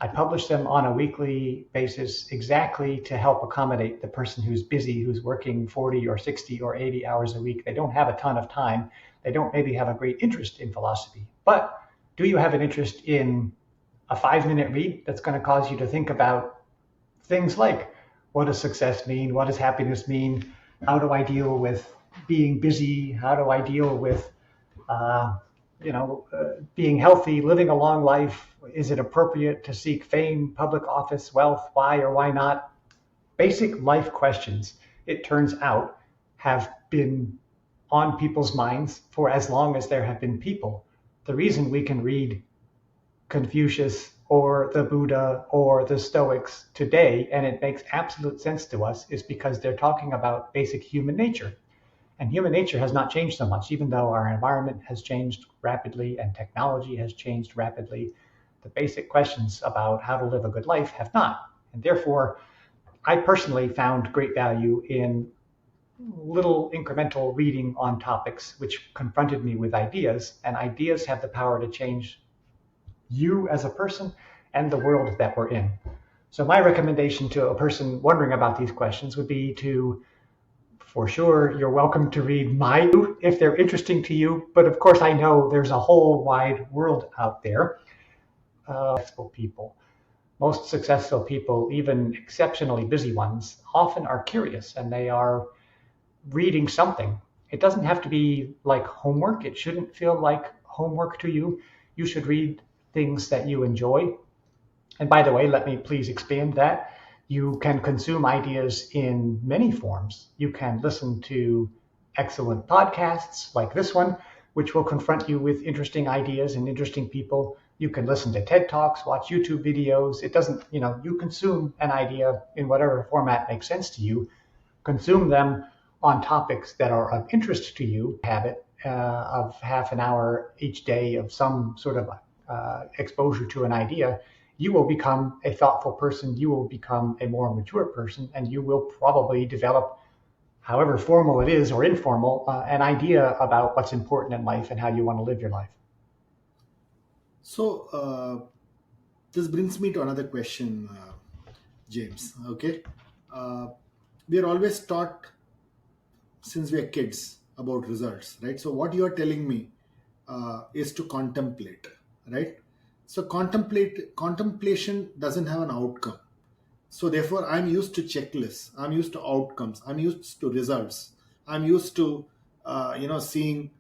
I publish them on a weekly basis exactly to help accommodate the person who's busy, who's working 40 or 60 or 80 hours a week. They don't have a ton of time. They don't maybe have a great interest in philosophy. But do you have an interest in a 5-minute read that's going to cause you to think about things like, what does success mean? What does happiness mean? How do I deal with being busy? How do I deal with being healthy, living a long life? Is it appropriate to seek fame, public office, wealth? Why or why not? Basic life questions, it turns out, have been on people's minds for as long as there have been people. The reason we can read Confucius or the Buddha or the Stoics today, and it makes absolute sense to us, is because they're talking about basic human nature. And human nature has not changed so much, even though our environment has changed rapidly and technology has changed rapidly. The basic questions about how to live a good life have not. And therefore, I personally found great value in little incremental reading on topics which confronted me with ideas, and ideas have the power to change you as a person and the world that we're in. So my recommendation to a person wondering about these questions would be to, for sure, you're welcome to read my if they're interesting to you, but of course I know there's a whole wide world out there of successful people. Most successful people, even exceptionally busy ones, often are curious and they are reading something. It doesn't have to be like homework. It shouldn't feel like homework to you. You should read things that you enjoy. And by the way, let me please expand that. You can consume ideas in many forms. You can listen to excellent podcasts like this one, which will confront you with interesting ideas and interesting people. You can listen to TED Talks, watch YouTube videos. It doesn't, you consume an idea in whatever format makes sense to you. Consume them on topics that are of interest to you. Habit of half an hour each day of some sort of exposure to an idea you will become a thoughtful person, you will become a more mature person, and you will probably develop, however formal it is or informal, an idea about what's important in life and how you want to live your life. So this brings me to another question, James. Okay, uh, we are always taught since we are kids about results, right? So what you are telling me is to contemplate, right? So contemplation doesn't have an outcome. So therefore, I'm used to checklists. I'm used to outcomes. I'm used to results. I'm used to seeing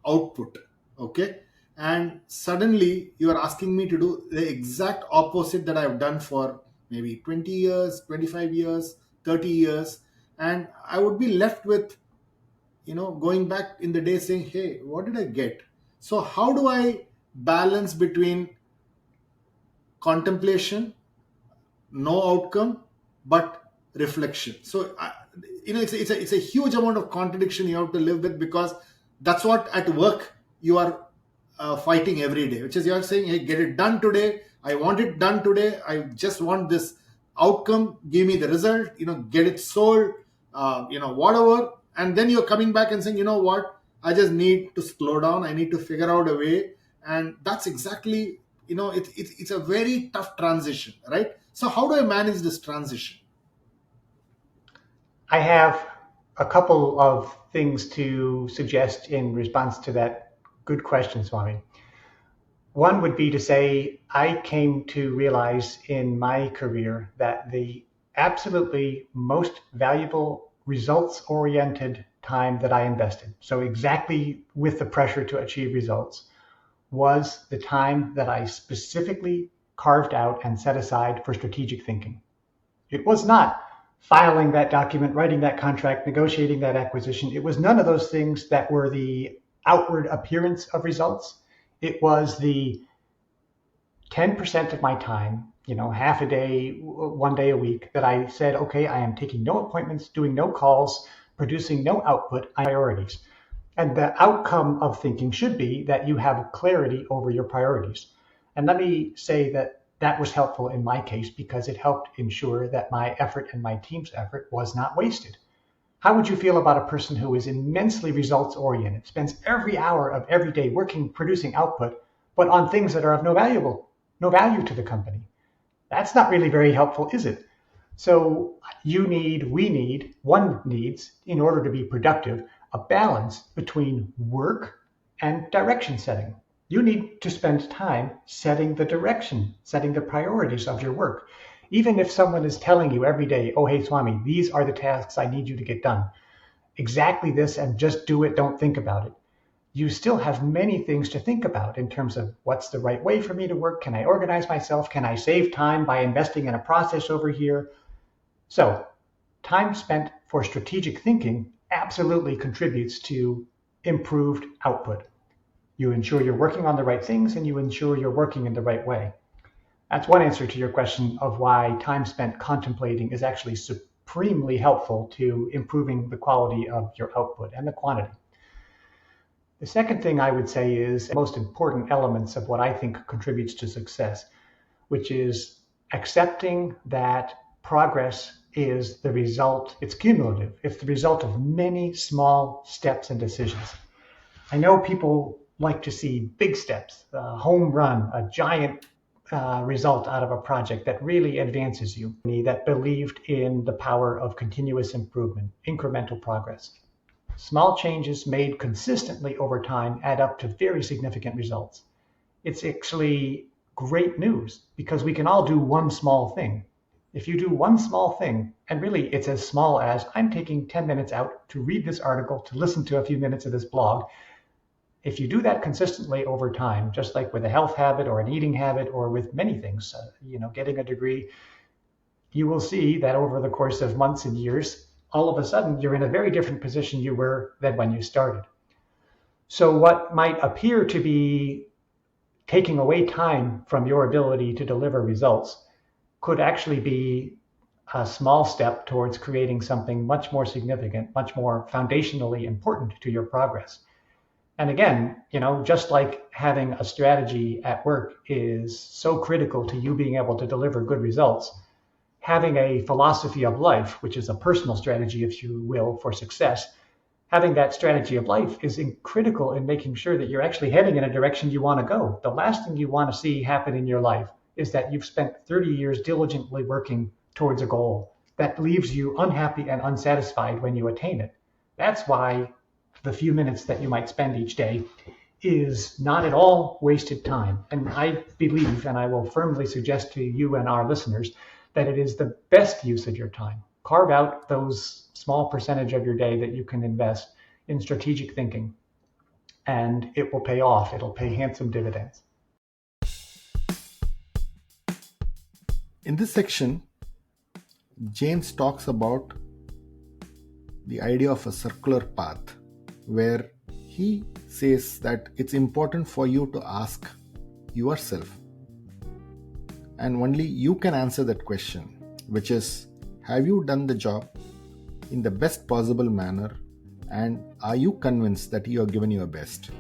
output. Okay, and suddenly you are asking me to do the exact opposite that I've done for maybe 20 years, 25 years, 30 years, and I would be left with going back in the day saying, hey, what did I get? So how do I balance between contemplation, no outcome, but reflection? So it's a huge amount of contradiction you have to live with, because that's what at work you are fighting every day, which is you're saying, hey, get it done today, I want it done today, I just want this outcome, give me the result, get it sold, whatever. And then you're coming back and saying, you know what, I just need to slow down, I need to figure out a way. And that's exactly, it's a very tough transition, right? So how do I manage this transition? I have a couple of things to suggest in response to that good question, Swami. One would be to say, I came to realize in my career that the absolutely most valuable results oriented time that I invested, so exactly with the pressure to achieve results, was the time that I specifically carved out and set aside for strategic thinking. It was not filing that document, writing that contract, negotiating that acquisition. It was none of those things that were the outward appearance of results. It was the 10% of my time, half a day, one day a week, that I said, okay, I am taking no appointments, doing no calls, producing no output, priorities. And the outcome of thinking should be that you have clarity over your priorities. And let me say that that was helpful in my case because it helped ensure that my effort and my team's effort was not wasted. How would you feel about a person who is immensely results oriented, spends every hour of every day working, producing output, but on things that are of no value to the company? That's not really very helpful, is it? So one needs, in order to be productive, a balance between work and direction setting. You need to spend time setting the direction, setting the priorities of your work. Even if someone is telling you every day, oh, hey, Swami, these are the tasks I need you to get done. Exactly this, and just do it, don't think about it. You still have many things to think about in terms of what's the right way for me to work. Can I organize myself? Can I save time by investing in a process over here? So time spent for strategic thinking absolutely contributes to improved output. You ensure you're working on the right things and you ensure you're working in the right way. That's one answer to your question of why time spent contemplating is actually supremely helpful to improving the quality of your output and the quantity. The second thing I would say is the most important elements of what I think contributes to success, which is accepting that progress is the result, it's cumulative, it's the result of many small steps and decisions. I know people like to see big steps, a home run, a giant result out of a project that really advances you, that believed in the power of continuous improvement, incremental progress. Small changes made consistently over time add up to very significant results. It's actually great news because we can all do one small thing. If you do one small thing, and really it's as small as I'm taking 10 minutes out to read this article, to listen to a few minutes of this blog, if you do that consistently over time, just like with a health habit or an eating habit or with many things, getting a degree, you will see that over the course of months and years, all of a sudden you're in a very different position you were than when you started. So what might appear to be taking away time from your ability to deliver results could actually be a small step towards creating something much more significant, much more foundationally important to your progress. And again, just like having a strategy at work is so critical to you being able to deliver good results, having a philosophy of life, which is a personal strategy, if you will, for success, having that strategy of life is critical in making sure that you're actually heading in a direction you want to go. The last thing you want to see happen in your life is that you've spent 30 years diligently working towards a goal that leaves you unhappy and unsatisfied when you attain it. That's why the few minutes that you might spend each day is not at all wasted time. And I believe, and I will firmly suggest to you and our listeners, that it is the best use of your time. Carve out those small percentage of your day that you can invest in strategic thinking, and it will pay off. It'll pay handsome dividends. In this section, James talks about the idea of a circular path, where he says that it's important for you to ask yourself, and only you can answer that question, which is, have you done the job in the best possible manner, and are you convinced that you have given your best?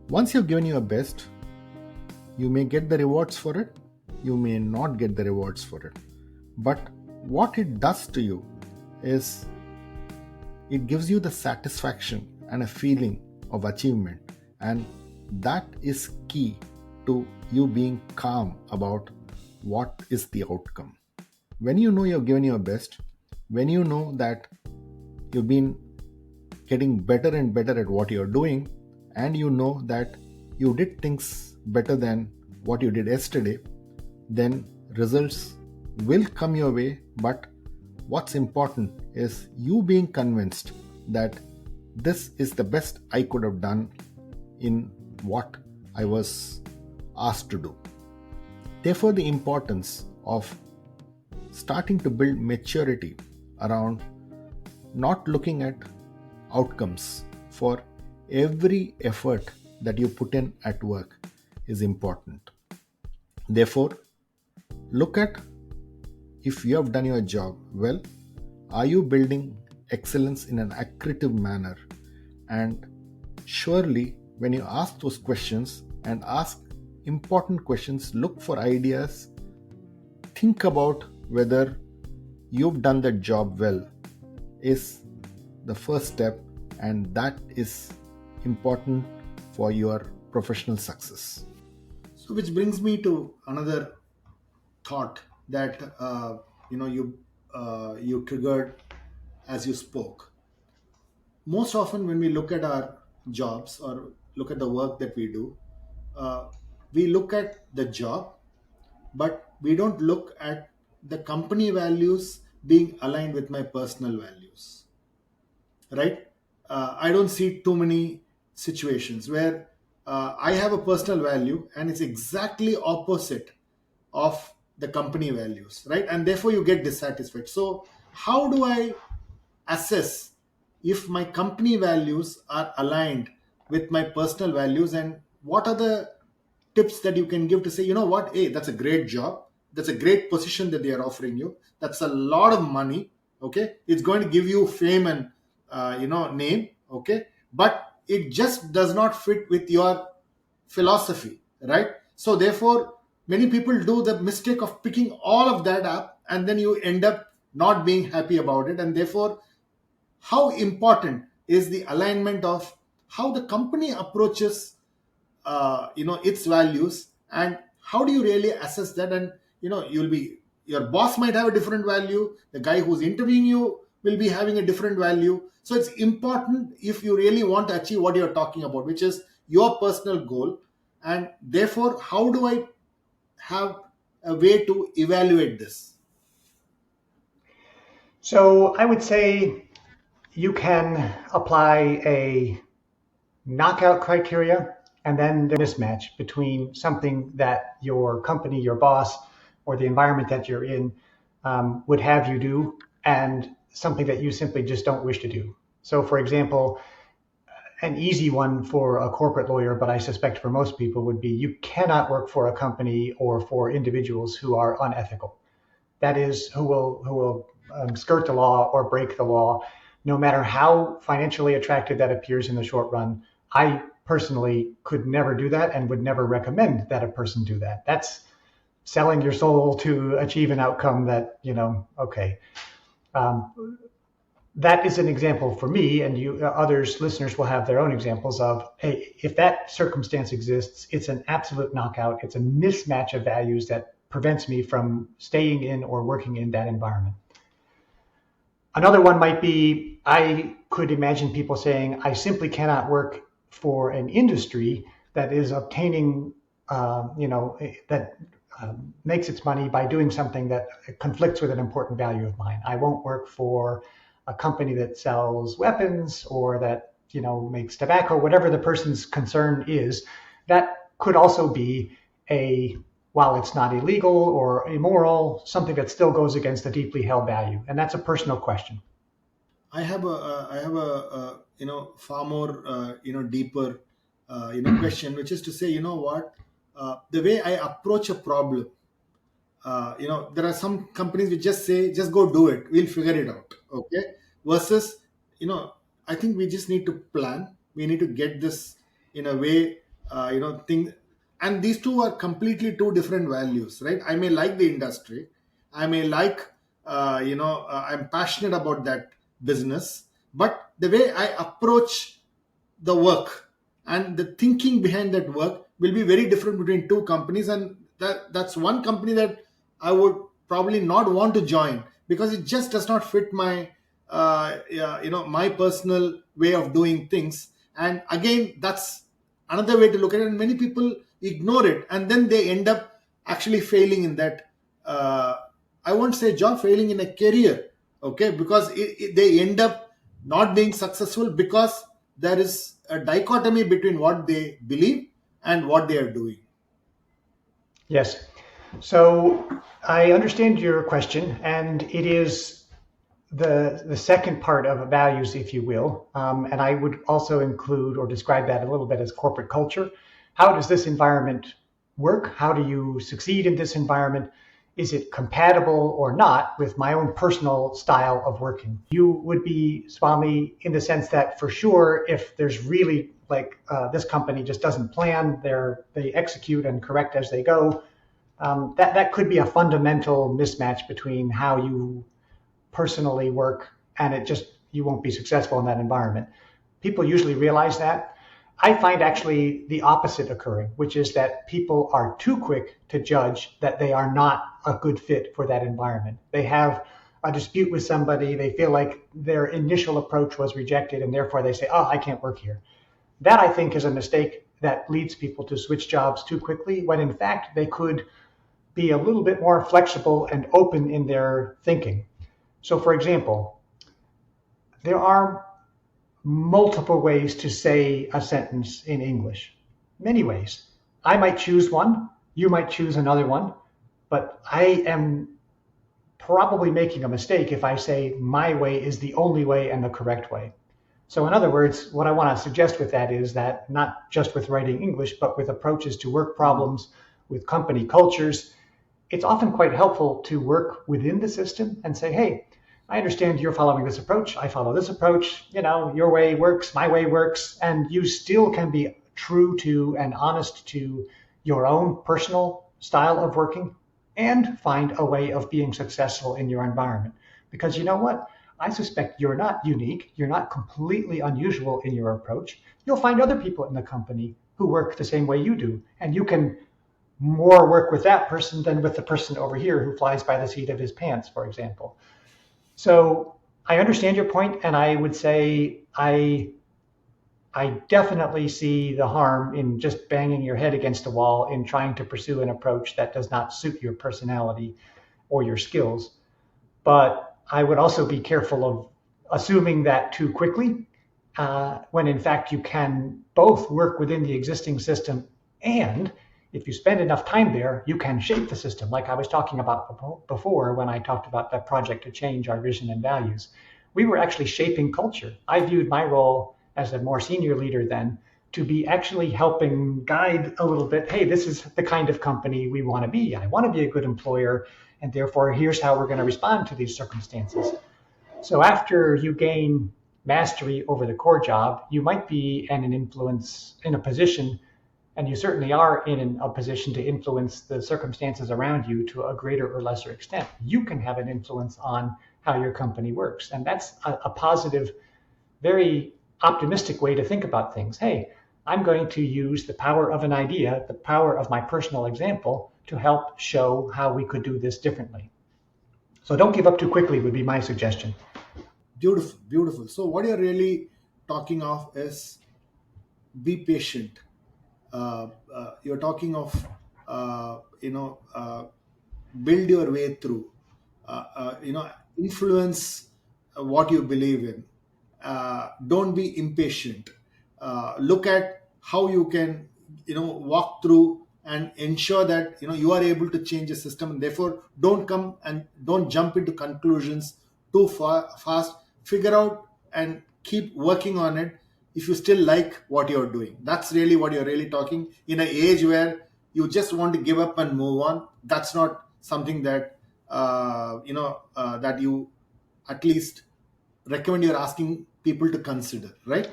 Once you've given your best, you may get the rewards for it, you may not get the rewards for it. But what it does to you is it gives you the satisfaction and a feeling of achievement, and that is key to you being calm about what is the outcome. When you know you've given your best, when you know that you've been getting better and better at what you're doing, and you know that you did things better than what you did yesterday, then results will come your way. But what's important is you being convinced that this is the best I could have done in what I was asked to do. Therefore, the importance of starting to build maturity around not looking at outcomes for every effort that you put in at work is important. Therefore, look at if you have done your job well, are you building excellence in an accretive manner? And surely when you ask those questions and ask important questions, look for ideas, think about whether you've done that job well is the first step, and that is important for your professional success. So, which brings me to another thought that you triggered as you spoke. Most often, when we look at our jobs or look at the work that we do, uh, we look at the job, but we don't look at the company values being aligned with my personal values, right? I don't see too many situations where I have a personal value and it's exactly opposite of the company values, right? And therefore you get dissatisfied. So how do I assess if my company values are aligned with my personal values, and what are the tips that you can give to say, you know what, hey, that's a great job, that's a great position that they are offering you, that's a lot of money, okay, it's going to give you fame and name, okay, but it just does not fit with your philosophy, right? So therefore many people do the mistake of picking all of that up, and then you end up not being happy about it. And therefore, how important is the alignment of how the company approaches its values, and how do you really assess that? And you'll be, your boss might have a different value, the guy who's interviewing you will be having a different value. So it's important if you really want to achieve what you're talking about, which is your personal goal. And therefore, how do I have a way to evaluate this? So I would say you can apply a knockout criteria and then the mismatch between something that your company, your boss, or the environment that you're in would have you do, and something that you simply just don't wish to do. So for example, an easy one for a corporate lawyer, but I suspect for most people, would be you cannot work for a company or for individuals who are unethical. That is, who will skirt the law or break the law, no matter how financially attractive that appears in the short run, I personally could never do that and would never recommend that a person do that. That's selling your soul to achieve an outcome that, okay. Um, that is an example for me, and you others listeners will have their own examples of, hey, if that circumstance exists, it's an absolute knockout. It's a mismatch of values that prevents me from staying in or working in that environment. Another one might be, I could imagine people saying, I simply cannot work for an industry that is obtaining, that makes its money by doing something that conflicts with an important value of mine. I won't work for a company that sells weapons or that, makes tobacco, whatever the person's concern is. That could also be while it's not illegal or immoral, something that still goes against a deeply held value. And that's a personal question. I have a far more deeper question, which is to say, what, the way I approach a problem. There are some companies which just say, just go do it, we'll figure it out. Okay. Versus, I think we just need to plan. We need to get this in a way, thing. And these two are completely two different values, right? I may like the industry. I may like, I'm passionate about that business. But the way I approach the work and the thinking behind that work will be very different between two companies, and that's one company that I would probably not want to join because it just does not fit my my personal way of doing things. And again, that's another way to look at it, and many people ignore it, and then they end up actually failing in that, I won't say job, failing in a career. Okay, because they end up not being successful because there is a dichotomy between what they believe and what they are doing. Yes. So I understand your question, and it is the second part of values, if you will. And I would also include or describe that a little bit as corporate culture. How does this environment work? How do you succeed in this environment? Is it compatible or not with my own personal style of working? You would be, Swami, in the sense that for sure, if there's really this company just doesn't plan, they execute and correct as they go. That could be a fundamental mismatch between how you personally work, and you won't be successful in that environment. People usually realize that. I find actually the opposite occurring, which is that people are too quick to judge that they are not a good fit for that environment. They have a dispute with somebody, they feel like their initial approach was rejected, and therefore they say, oh, I can't work here. That, I think, is a mistake that leads people to switch jobs too quickly, when in fact they could be a little bit more flexible and open in their thinking. So, for example, there are multiple ways to say a sentence in English. Many ways. I might choose one, you might choose another one, but I am probably making a mistake if I say my way is the only way and the correct way. So in other words, what I want to suggest with that is that not just with writing English, but with approaches to work problems, with company cultures, it's often quite helpful to work within the system and say, hey, I understand you're following this approach. I follow this approach. Your way works, my way works, and you still can be true to and honest to your own personal style of working and find a way of being successful in your environment. Because you know what? I suspect you're not unique. You're not completely unusual in your approach. You'll find other people in the company who work the same way you do, and you can more work with that person than with the person over here who flies by the seat of his pants, for example. So I understand your point, and I would say I definitely see the harm in just banging your head against a wall in trying to pursue an approach that does not suit your personality or your skills. But I would also be careful of assuming that too quickly, when in fact you can both work within the existing system, and if you spend enough time there, you can shape the system, like I was talking about before when I talked about that project to change our vision and values. We were actually shaping culture. I viewed my role as a more senior leader then to be actually helping guide a little bit. Hey, this is the kind of company we want to be. I want to be a good employer, and therefore here's how we're going to respond to these circumstances. So after you gain mastery over the core job, you might be in an influence in a position, and you certainly are in a position to influence the circumstances around you to a greater or lesser extent. You can have an influence on how your company works. And that's a positive, very optimistic way to think about things. Hey, I'm going to use the power of an idea, the power of my personal example, to help show how we could do this differently. So don't give up too quickly would be my suggestion. Beautiful, beautiful. So what you're really talking of is be patient. You're talking of build your way through. Influence what you believe in. Don't be impatient. Look at how you can walk through and ensure that you are able to change the system, and therefore don't jump into conclusions too fast. Figure out and keep working on it if you still like what you're doing. That's really what you're really talking. In an age where you just want to give up and move on, that's not something that that you at least recommend you're asking people to consider, right?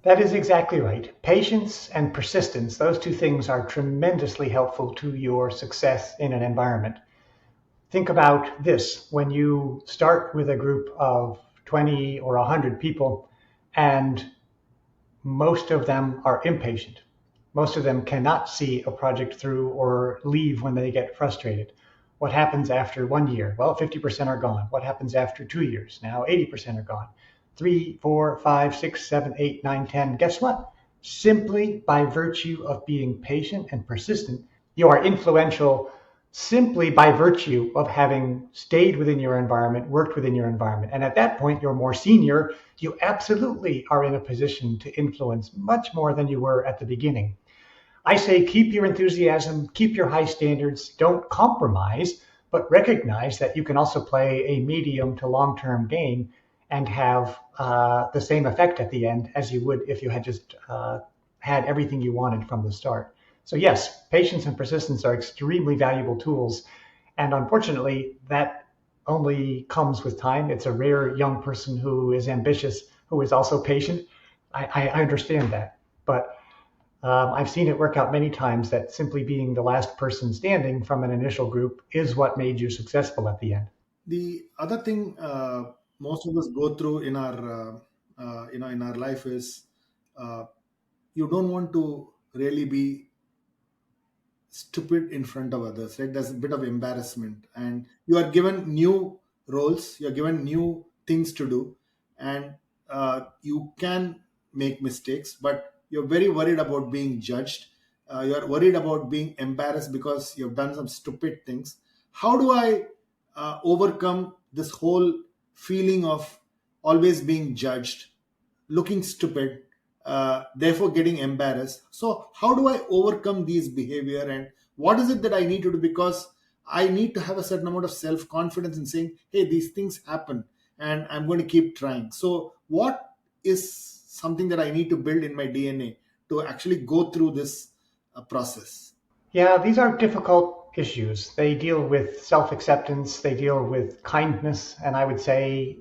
That is exactly right. Patience and persistence, those two things are tremendously helpful to your success in an environment. Think about this. When you start with a group of 20 or 100 people, and most of them are impatient, most of them cannot see a project through or leave when they get frustrated. What happens after 1 year? Well, 50% are gone. What happens after 2 years? Now 80% are gone. 3, 4, 5, 6, 7, 8, 9, 10. Guess what? Simply by virtue of being patient and persistent, you are influential simply by virtue of having stayed within your environment, worked within your environment. And at that point, you're more senior. You absolutely are in a position to influence much more than you were at the beginning. I say keep your enthusiasm, keep your high standards, don't compromise, but recognize that you can also play a medium to long-term game and have the same effect at the end as you would if you had just had everything you wanted from the start. So yes, patience and persistence are extremely valuable tools. And unfortunately, that only comes with time. It's a rare young person who is ambitious, who is also patient. I understand that. But I've seen it work out many times that simply being the last person standing from an initial group is what made you successful at the end. The other thing most of us go through in our in our life is uh, you don't want to really be stupid in front of others, right? There's a bit of embarrassment, and you are given new roles, you're given new things to do, and you can make mistakes, but you're very worried about being judged. You're worried about being embarrassed because you've done some stupid things. How do I overcome this whole feeling of always being judged, looking stupid, therefore getting embarrassed? So how do I overcome these behavior, and what is it that I need to do? Because I need to have a certain amount of self confidence in saying, hey, these things happen and I'm going to keep trying. So what is something that I need to build in my DNA to actually go through this process? Yeah, these are difficult issues. They deal with self acceptance, they deal with kindness. And I would say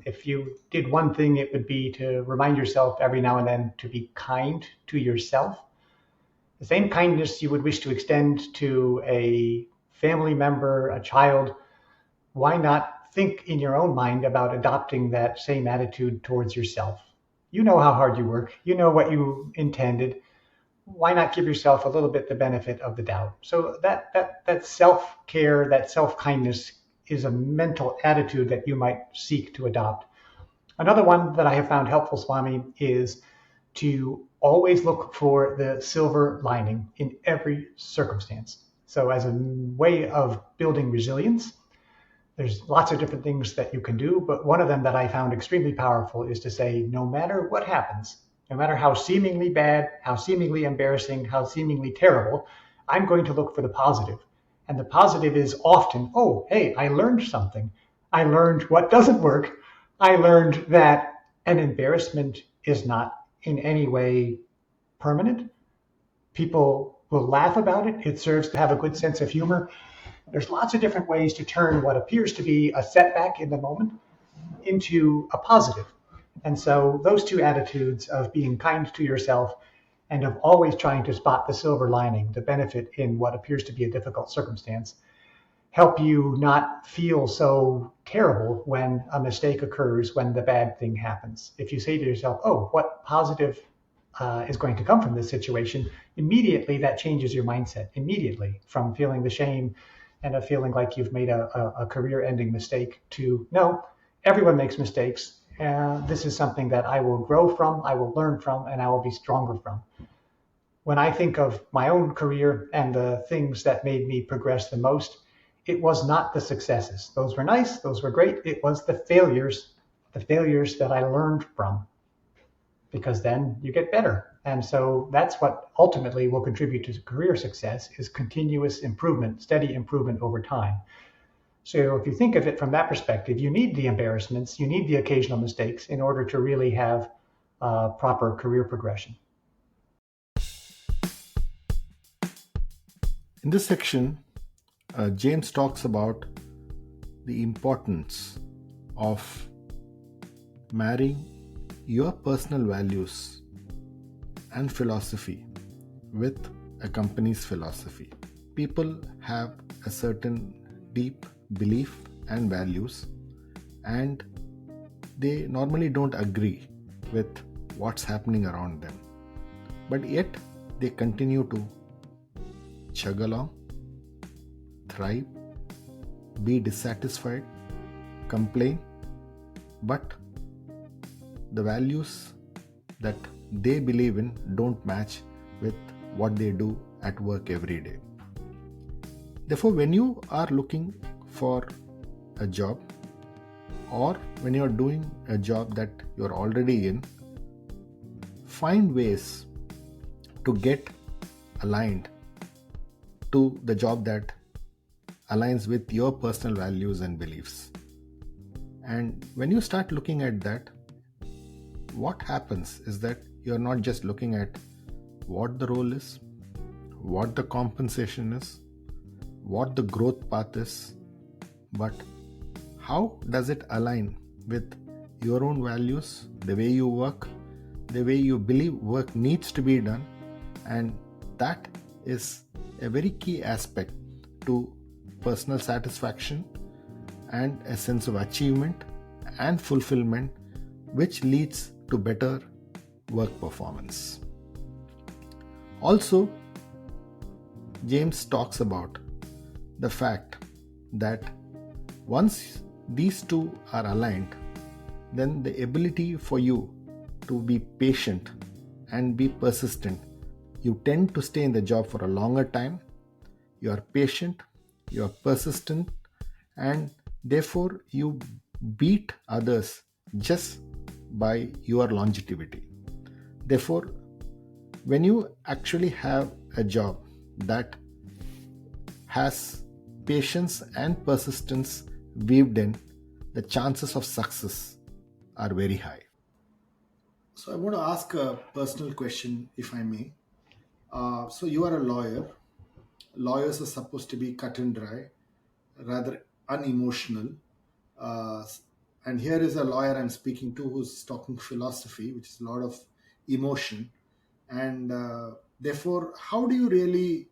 if you did one thing, it would be to remind yourself every now and then to be kind to yourself. The same kindness you would wish to extend to a family member, a child. Why not think in your own mind about adopting that same attitude towards yourself? You know how hard you work, you know what you intended. Why not give yourself a little bit the benefit of the doubt? So that self-care, that self-kindness is a mental attitude that you might seek to adopt. Another one that I have found helpful, Swami, is to always look for the silver lining in every circumstance. So as a way of building resilience, there's lots of different things that you can do, but one of them that I found extremely powerful is to say, no matter what happens, no matter how seemingly bad, how seemingly embarrassing, how seemingly terrible, I'm going to look for the positive. And the positive is often, oh, hey, I learned something. I learned what doesn't work. I learned that an embarrassment is not in any way permanent. People will laugh about it. It serves to have a good sense of humor. There's lots of different ways to turn what appears to be a setback in the moment into a positive. And so those two attitudes of being kind to yourself and of always trying to spot the silver lining, the benefit in what appears to be a difficult circumstance, help you not feel so terrible when a mistake occurs, when the bad thing happens. If you say to yourself, oh, what positive is going to come from this situation, immediately that changes your mindset, immediately, from feeling the shame and of feeling like you've made a career-ending mistake to, no, everyone makes mistakes. This is something that I will grow from, I will learn from, and I will be stronger from. When I think of my own career and the things that made me progress the most, it was not the successes. Those were nice, those were great. It was the failures that I learned from, because then you get better. And so that's what ultimately will contribute to career success, is continuous improvement, steady improvement over time. So if you think of it from that perspective, you need the embarrassments, you need the occasional mistakes in order to really have proper career progression. In this section, James talks about the importance of marrying your personal values and philosophy with a company's philosophy. People have a certain deep belief and values, and they normally don't agree with what's happening around them. But yet, they continue to chug along, thrive, be dissatisfied, complain, but the values that they believe in don't match with what they do at work every day. Therefore, when you are looking for a job, or when you're doing a job that you're already in, find ways to get aligned to the job that aligns with your personal values and beliefs. And when you start looking at that, what happens is that you're not just looking at what the role is, what the compensation is, what the growth path is, but how does it align with your own values, the way you work, the way you believe work needs to be done. And that is a very key aspect to personal satisfaction and a sense of achievement and fulfillment, which leads to better work performance. Also, James talks about the fact that once these two are aligned, then the ability for you to be patient and be persistent, you tend to stay in the job for a longer time, you are patient, you are persistent, and therefore you beat others just by your longevity. Therefore, when you actually have a job that has patience and persistence weaved in, the chances of success are very high. So I want to ask a personal question, if I may. So you are a lawyer. Lawyers are supposed to be cut and dry, rather unemotional. Uh, and here is a lawyer I'm speaking to who's talking philosophy, which is a lot of emotion. And therefore, how do you really,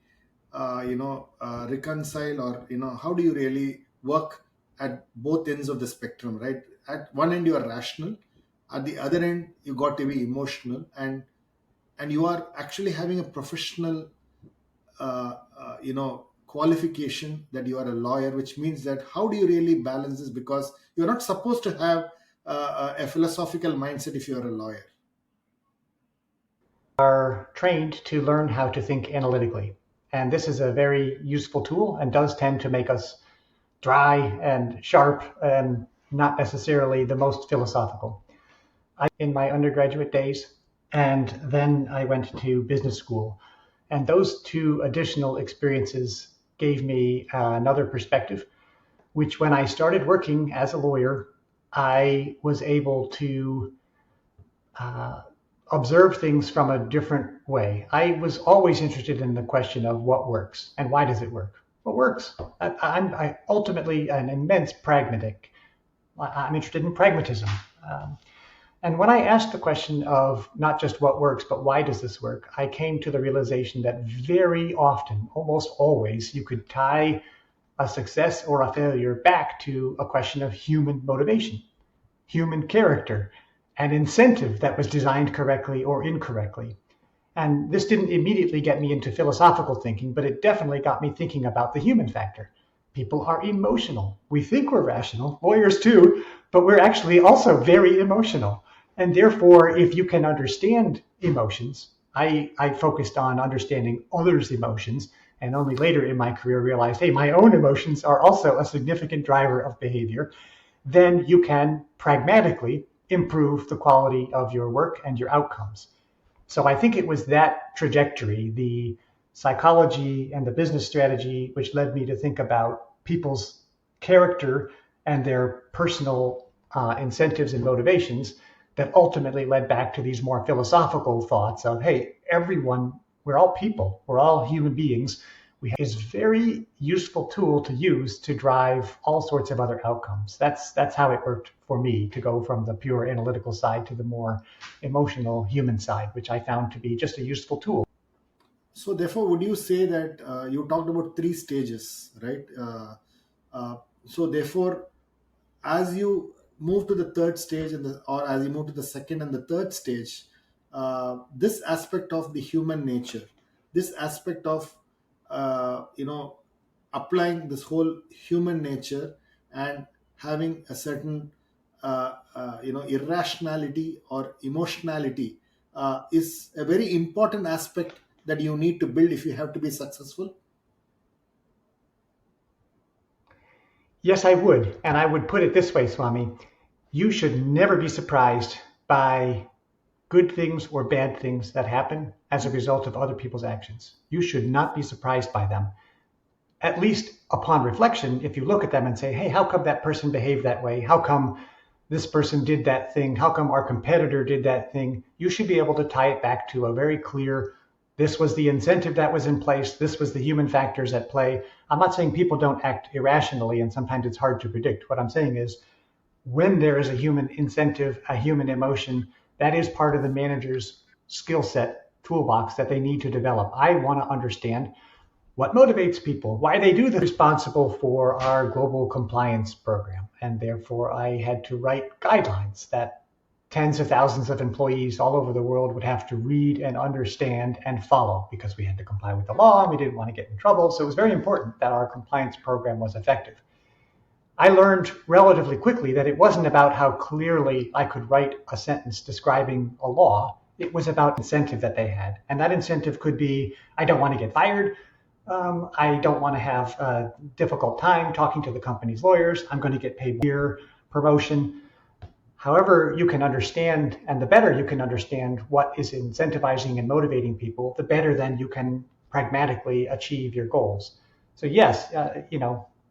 reconcile, or how do you really work at both ends of the spectrum? Right, at one end you are rational, at the other end you got to be emotional, and you are actually having a professional qualification that you are a lawyer, which means that how do you really balance this, because you're not supposed to have a philosophical mindset if you're a lawyer. Are trained to learn how to think analytically. And this is a very useful tool and does tend to make us dry and sharp and not necessarily the most philosophical. In my undergraduate days, and then I went to business school. And those two additional experiences gave me another perspective, which when I started working as a lawyer, I was able to observe things from a different way. I was always interested in the question of what works and why does it work? What works? I'm ultimately an immense pragmatic. I'm interested in pragmatism. And when I asked the question of not just what works, but why does this work, I came to the realization that very often, almost always, you could tie a success or a failure back to a question of human motivation, human character, an incentive that was designed correctly or incorrectly. And this didn't immediately get me into philosophical thinking, but it definitely got me thinking about the human factor. People are emotional. We think we're rational, lawyers too, but we're actually also very emotional. And therefore, if you can understand emotions, I focused on understanding others' emotions, and only later in my career realized, hey, my own emotions are also a significant driver of behavior, then you can pragmatically improve the quality of your work and your outcomes. So I think it was that trajectory, the psychology and the business strategy, which led me to think about people's character and their personal incentives and motivations that ultimately led back to these more philosophical thoughts of, hey, everyone, we're all people, we're all human beings. We have this very useful tool to use to drive all sorts of other outcomes. That's how it worked for me to go from the pure analytical side to the more emotional human side, which I found to be just a useful tool. So therefore, would you say that you talked about three stages, right? So therefore, as you move to the third stage, or as you move to the second and the third stage, this aspect of the human nature, this aspect of applying this whole human nature and having a certain irrationality or emotionality is a very important aspect that you need to build if you have to be successful. Yes, I would. And I would put it this way, Swami. You should never be surprised by good things or bad things that happen as a result of other people's actions. You should not be surprised by them. At least upon reflection, if you look at them and say, hey, how come that person behaved that way? How come this person did that thing? How come our competitor did that thing? You should be able to tie it back to a very clear, this was the incentive that was in place. This was the human factors at play. I'm not saying people don't act irrationally and sometimes it's hard to predict. What I'm saying is when there is a human incentive, a human emotion, that is part of the manager's skill set toolbox that they need to develop. I want to understand what motivates people, why they do this, responsible for our global compliance program. And therefore, I had to write guidelines that tens of thousands of employees all over the world would have to read and understand and follow because we had to comply with the law and we didn't want to get in trouble. So it was very important that our compliance program was effective. I learned relatively quickly that it wasn't about how clearly I could write a sentence describing a law. It was about incentive that they had. And that incentive could be, I don't want to get fired. I don't want to have a difficult time talking to the company's lawyers. I'm going to get paid here, promotion. However you can understand, and the better you can understand what is incentivizing and motivating people, the better then you can pragmatically achieve your goals. So yes,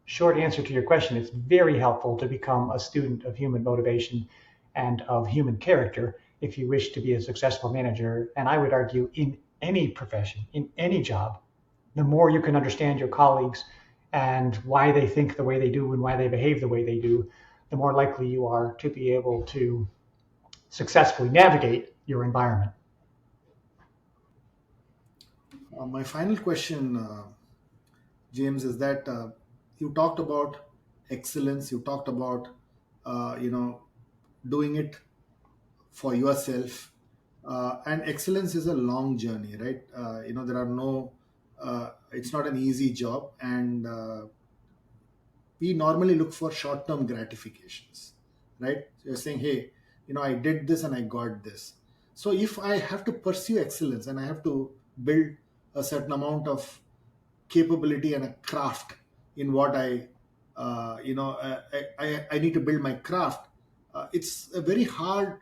short answer to your question, it's very helpful to become a student of human motivation and of human character if you wish to be a successful manager. And I would argue in any profession, in any job, the more you can understand your colleagues and why they think the way they do and why they behave the way they do, the more likely you are to be able to successfully navigate your environment. My final question, James, is that you talked about excellence. You talked about doing it for yourself, and excellence is a long journey, right? There are no. It's not an easy job, and we normally look for short-term gratifications, right? So you're saying, hey, I did this and I got this. So if I have to pursue excellence and I have to build a certain amount of capability and a craft in what I need to build my craft. It's a very hard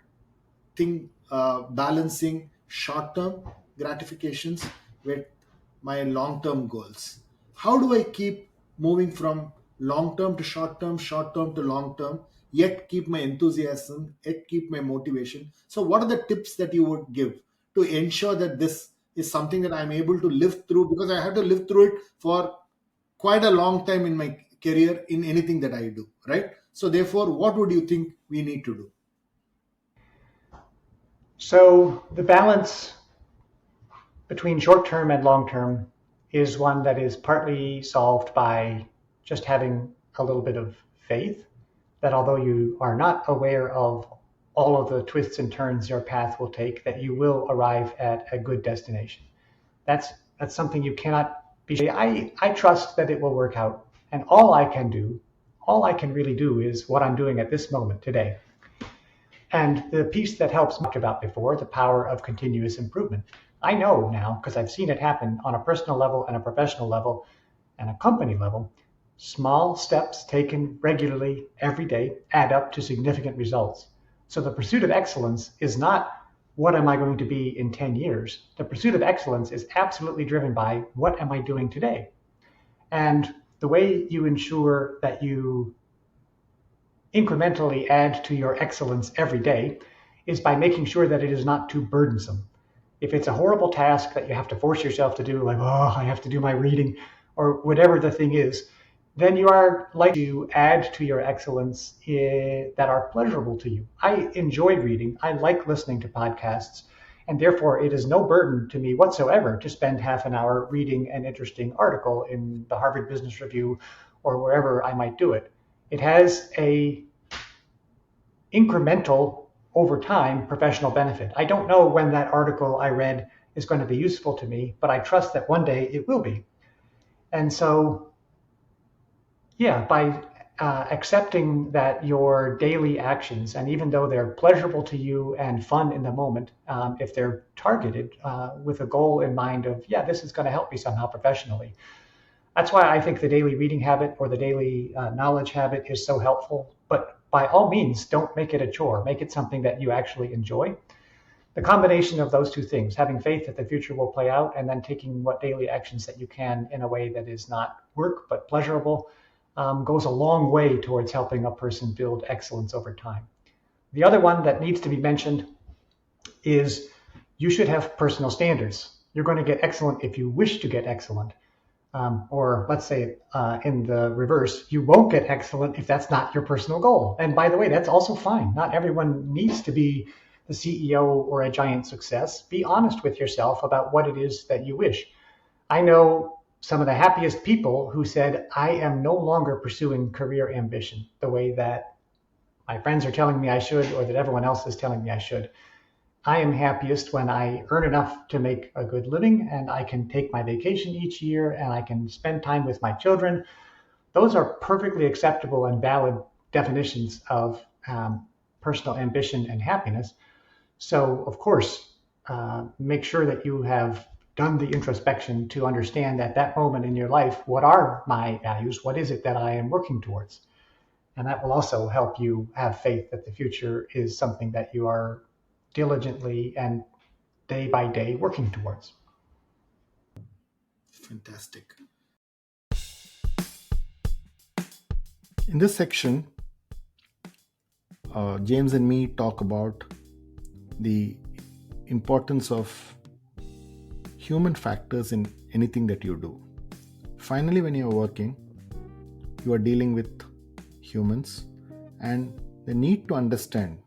thing, balancing short-term gratifications with my long-term goals. How do I keep moving from long-term to short-term, short-term to long-term, yet keep my enthusiasm, yet keep my motivation? So what are the tips that you would give to ensure that this is something that I'm able to live through, because I have to live through it for quite a long time in my career in anything that I do, right? So therefore, what would you think we need to do? So the balance between short-term and long-term is one that is partly solved by just having a little bit of faith that although you are not aware of all of the twists and turns your path will take, that you will arrive at a good destination. That's that's something you cannot be sure. I trust that it will work out. And all I can really do is what I'm doing at this moment today. And the piece that helps much about before, the power of continuous improvement. I know now, because I've seen it happen on a personal level and a professional level and a company level, small steps taken regularly every day add up to significant results. So the pursuit of excellence is not what am I going to be in 10 years? The pursuit of excellence is absolutely driven by what am I doing today? And the way you ensure that you incrementally add to your excellence every day is by making sure that it is not too burdensome. If it's a horrible task that you have to force yourself to do, like, oh, I have to do my reading, or whatever the thing is, then you are likely to add to your excellence that are pleasurable to you. I enjoy reading. I like listening to podcasts. And therefore, it is no burden to me whatsoever to spend half an hour reading an interesting article in the Harvard Business Review or wherever I might do it. It has a incremental, over time, professional benefit. I don't know when that article I read is going to be useful to me, but I trust that one day it will be. And so, yeah, by accepting that your daily actions, and even though they're pleasurable to you and fun in the moment, if they're targeted with a goal in mind of, yeah, this is going to help me somehow professionally. That's why I think the daily reading habit or the daily knowledge habit is so helpful. But by all means, don't make it a chore. Make it something that you actually enjoy. The combination of those two things, having faith that the future will play out, and then taking what daily actions that you can in a way that is not work but pleasurable, goes a long way towards helping a person build excellence over time. The other one that needs to be mentioned is you should have personal standards. You're going to get excellent if you wish to get excellent. Or let's say in the reverse, you won't get excellent if that's not your personal goal. And by the way, that's also fine. Not everyone needs to be the CEO or a giant success. Be honest with yourself about what it is that you wish. I know some of the happiest people who said, I am no longer pursuing career ambition the way that my friends are telling me I should or that everyone else is telling me I should. I am happiest when I earn enough to make a good living and I can take my vacation each year and I can spend time with my children. Those are perfectly acceptable and valid definitions of personal ambition and happiness. So, of course, make sure that you have done the introspection to understand at that moment in your life, what are my values? What is it that I am working towards? And that will also help you have faith that the future is something that you are diligently and day by day working towards. Fantastic. In this section, James and me talk about the importance of human factors in anything that you do. Finally, when you're working, you are dealing with humans and the need to understand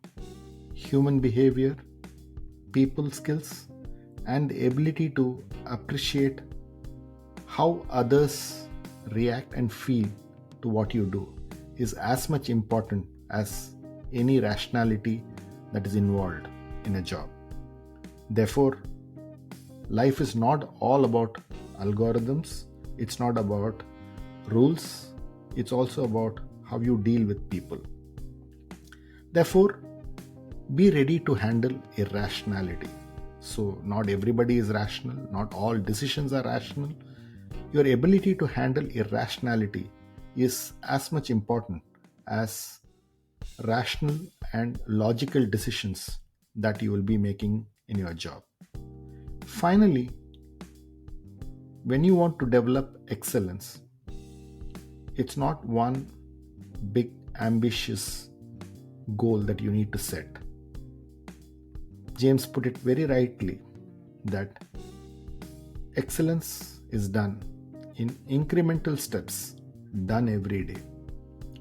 human behavior, people skills, and the ability to appreciate how others react and feel to what you do is as much important as any rationality that is involved in a job. Therefore, life is not all about algorithms, it's not about rules, it's also about how you deal with people. Therefore, be ready to handle irrationality. So, not everybody is rational, not all decisions are rational. Your ability to handle irrationality is as much important as rational and logical decisions that you will be making in your job. Finally, when you want to develop excellence, it's not one big ambitious goal that you need to set. James put it very rightly that excellence is done in incremental steps, done every day,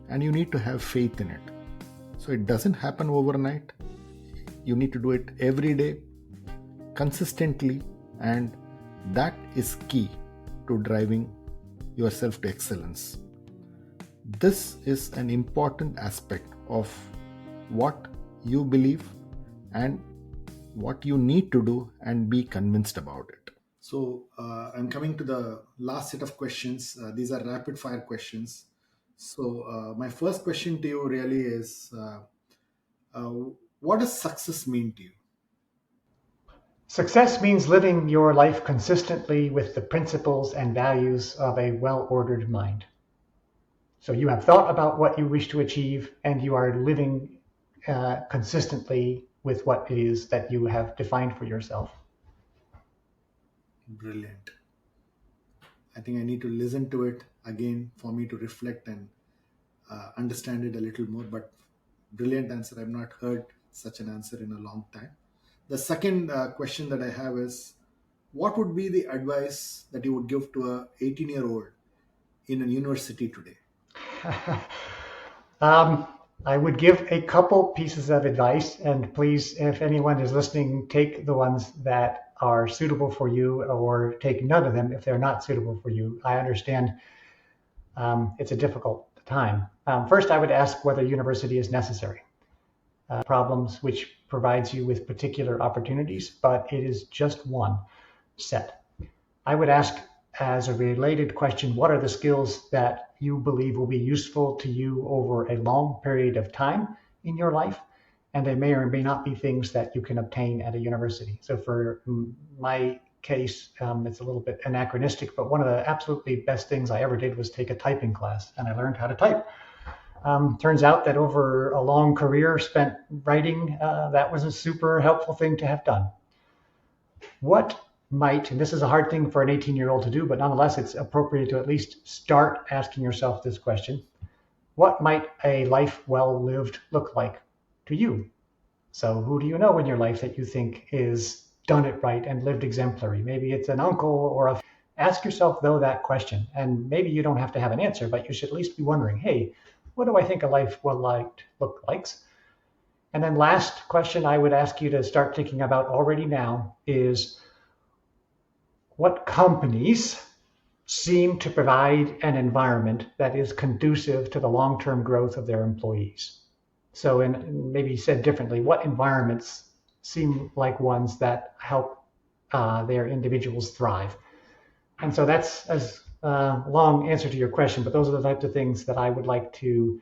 and you need to have faith in it. So it doesn't happen overnight. You need to do it every day, consistently, and that is key to driving yourself to excellence. This is an important aspect of what you believe and what you need to do, and be convinced about it. So I'm coming to the last set of questions. These are rapid fire questions. So my first question to you really is, uh, what does success mean to you? Success means living your life consistently with the principles and values of a well-ordered mind. So you have thought about what you wish to achieve, and you are living consistently with what it is that you have defined for yourself. Brilliant. I think I need to listen to it again for me to reflect and understand it a little more. But brilliant answer. I've not heard such an answer in a long time. The second question that I have is, what would be the advice that you would give to a 18-year-old in a university today? um, I would give a couple pieces of advice, and please, if anyone is listening, take the ones that are suitable for you, or take none of them if they're not suitable for you. I understand it's a difficult time. First, I would ask whether university is necessary. Problems which provides you with particular opportunities, but it is just one set. I would ask, as a related question, what are the skills that you believe will be useful to you over a long period of time in your life? And they may or may not be things that you can obtain at a university. So for my case, it's a little bit anachronistic, but one of the absolutely best things I ever did was take a typing class, and I learned how to type. Turns out that over a long career spent writing, that was a super helpful thing to have done. What might, and this is a hard thing for an 18-year-old to do, but nonetheless, it's appropriate to at least start asking yourself this question: what might a life well lived look like to you? So who do you know in your life that you think is done it right and lived exemplary? Maybe it's an uncle or a... Ask yourself, though, that question. And maybe you don't have to have an answer, but you should at least be wondering, hey, what do I think a life well lived look like? And then last question I would ask you to start thinking about already now is, what companies seem to provide an environment that is conducive to the long-term growth of their employees? So, in maybe said differently, what environments seem like ones that help their individuals thrive? And so that's as long answer to your question, but those are the types of things that I would like to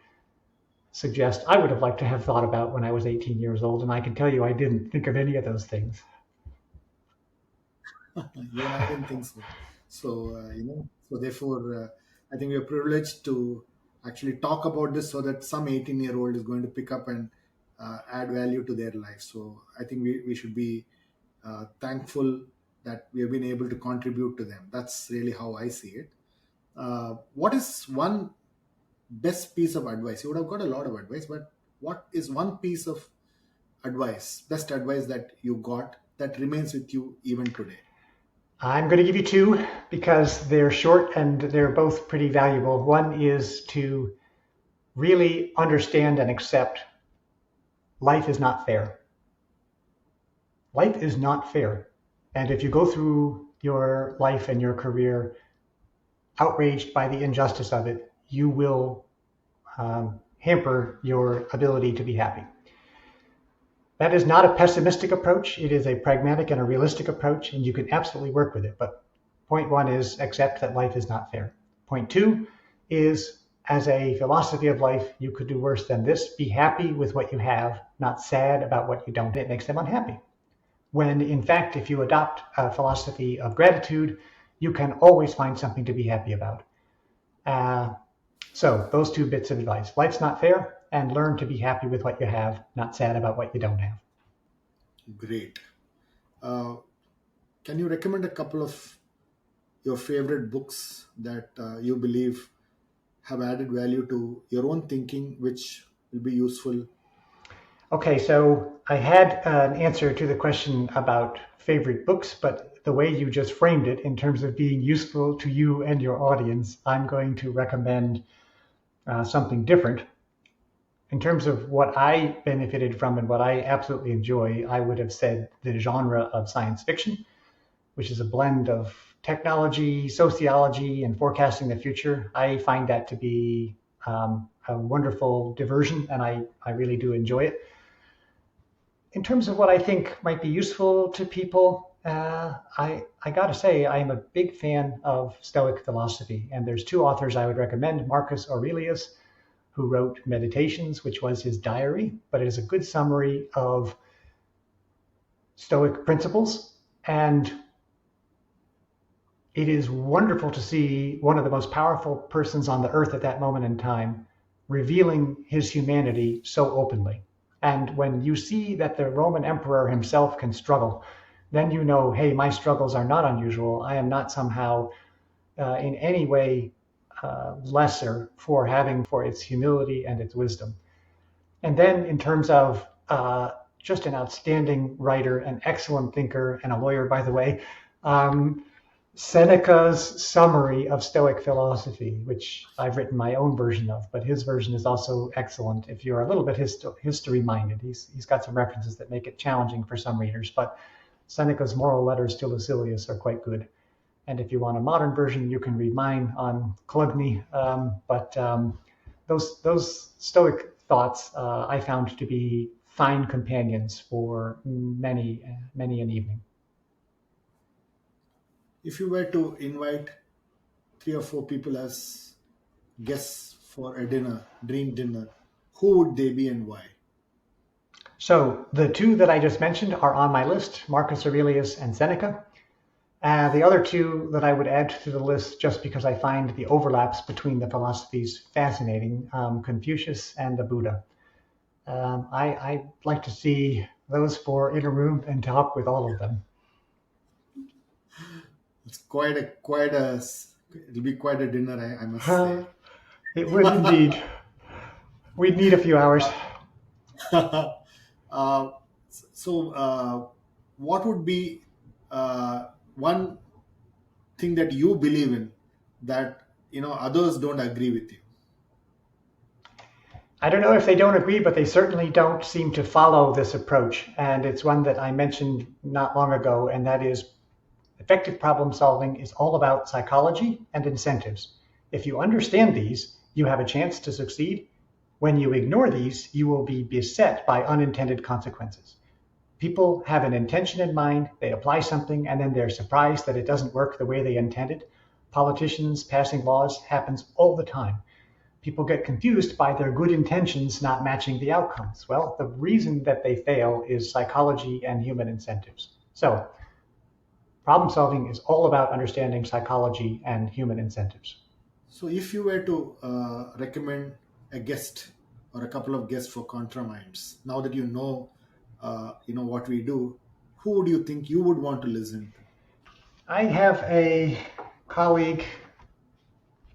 suggest I would have liked to have thought about when I was 18 years old, and I can tell you I didn't think of any of those things. Even I didn't think so. So, so therefore, I think we are privileged to actually talk about this so that some 18-year-old is going to pick up and add value to their life. So I think we should be thankful that we have been able to contribute to them. That's really how I see it. What is one best piece of advice? You would have got a lot of advice, but what is one piece of advice, best advice that you got that remains with you even today? I'm going to give you two because they're short and they're both pretty valuable. One is to really understand and accept life is not fair. Life is not fair. And if you go through your life and your career outraged by the injustice of it, you will hamper your ability to be happy. That is not a pessimistic approach. It is a pragmatic and a realistic approach, and you can absolutely work with it. But point one is accept that life is not fair. Point two is, as a philosophy of life, you could do worse than this. Be happy with what you have, not sad about what you don't. It makes them unhappy. When, in fact, if you adopt a philosophy of gratitude, you can always find something to be happy about. So those two bits of advice: life's not fair, and learn to be happy with what you have, not sad about what you don't have. Great. Uh, can you recommend a couple of your favorite books that you believe have added value to your own thinking, which will be useful? Okay, so I had an answer to the question about favorite books, but the way you just framed it in terms of being useful to you and your audience, I'm going to recommend something different. in terms of what I benefited from and what I absolutely enjoy, I would have said the genre of science fiction, which is a blend of technology, sociology, and forecasting the future. I find that to be a wonderful diversion, and I really do enjoy it. In terms of what I think might be useful to people, I got to say I'm a big fan of Stoic philosophy, and there's two authors I would recommend: Marcus Aurelius, who wrote Meditations, which was his diary, but it is a good summary of Stoic principles, and it is wonderful to see one of the most powerful persons on the earth at that moment in time revealing his humanity so openly. And when you see that the Roman emperor himself can struggle, then you know, hey, my struggles are not unusual. I am not somehow in any way lesser for having for its humility and its wisdom. And then in terms of just an outstanding writer, an excellent thinker, and a lawyer, by the way, um, Seneca's summary of Stoic philosophy, which I've written my own version of, but his version is also excellent if you're a little bit history minded. He's got some references that make it challenging for some readers, but Seneca's moral letters to Lucilius are quite good. And if you want a modern version, you can read mine on calumny. But those Stoic thoughts I found to be fine companions for many an evening. If you were to invite three or four people as guests for a dinner, dream dinner, who would they be and why? So the two that I just mentioned are on my list, Marcus Aurelius and Seneca. The other two that I would add to the list, just because I find the overlaps between the philosophies fascinating, Confucius and the Buddha. I like to see those four in a room and talk with all of them. It's it'll be quite a dinner, I must say. It would indeed. We'd need a few hours. uh, so, what would be one thing that you believe in that others don't agree with you? I don't know if they don't agree, but they certainly don't seem to follow this approach. And it's one that I mentioned not long ago, and that is effective problem solving is all about psychology and incentives. If you understand these, you have a chance to succeed. When you ignore these, you will be beset by unintended consequences. People have an intention in mind, they apply something, and then they're surprised that it doesn't work the way they intended. Politicians passing laws happens all the time. People get confused by their good intentions not matching the outcomes. Well, the reason that they fail is psychology and human incentives. So, problem solving is all about understanding psychology and human incentives. So, if you were to recommend a guest or a couple of guests for ContraMinds, now that what we do, who would you think you would want to listen to? I have a colleague,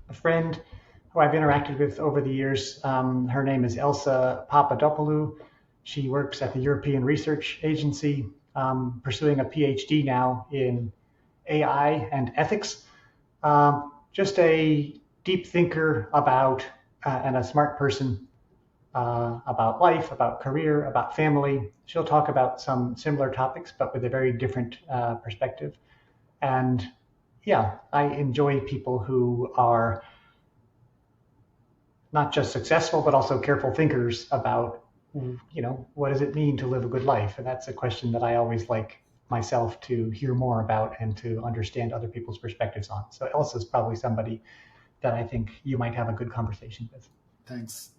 a friend who I've interacted with over the years. Her name is Elsa Papadopoulou. She works at the European Research Agency, pursuing a PhD now in AI and ethics. Just a deep thinker about and a smart person about life, about career, about family. She'll talk about some similar topics, but with a very different perspective. And yeah, I enjoy people who are not just successful, but also careful thinkers about, what does it mean to live a good life? And that's a question that I always like myself to hear more about and to understand other people's perspectives on. So Elsa's probably somebody that I think you might have a good conversation with. Thanks.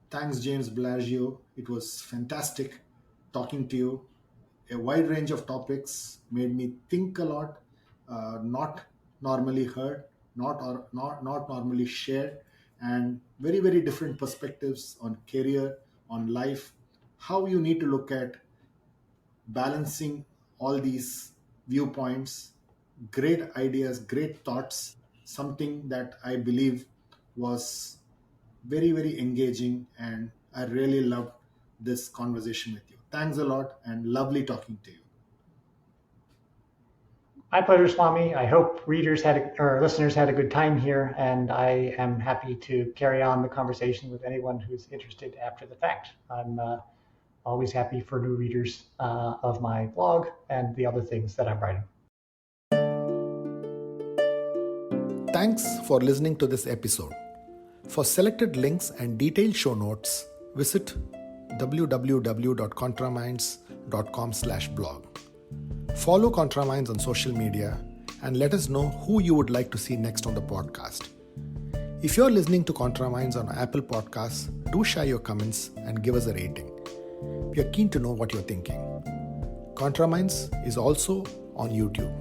Thanks, James Bellerjeau. It was fantastic talking to you. A wide range of topics made me think a lot, not normally heard, not normally shared, and very, very different perspectives on career, on life, how you need to look at balancing all these viewpoints. Great ideas, great thoughts, something that I believe was very, very engaging, and I really loved this conversation with you. Thanks a lot and lovely talking to you. My pleasure, Swami. I hope or listeners had a good time here, and I am happy to carry on the conversation with anyone who's interested after the fact. I'm always happy for new readers of my blog and the other things that I'm writing. Thanks for listening to this episode. For selected links and detailed show notes, visit www.contraminds.com/blog. Follow ContraMinds on social media and let us know who you would like to see next on the podcast. If you're listening to ContraMinds on Apple Podcasts, do share your comments and give us a rating. We are keen to know what you're thinking. ContraMinds is also on YouTube.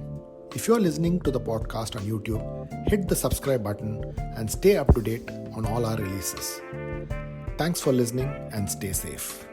If you're listening to the podcast on YouTube, hit the subscribe button and stay up to date on all our releases. Thanks for listening and stay safe.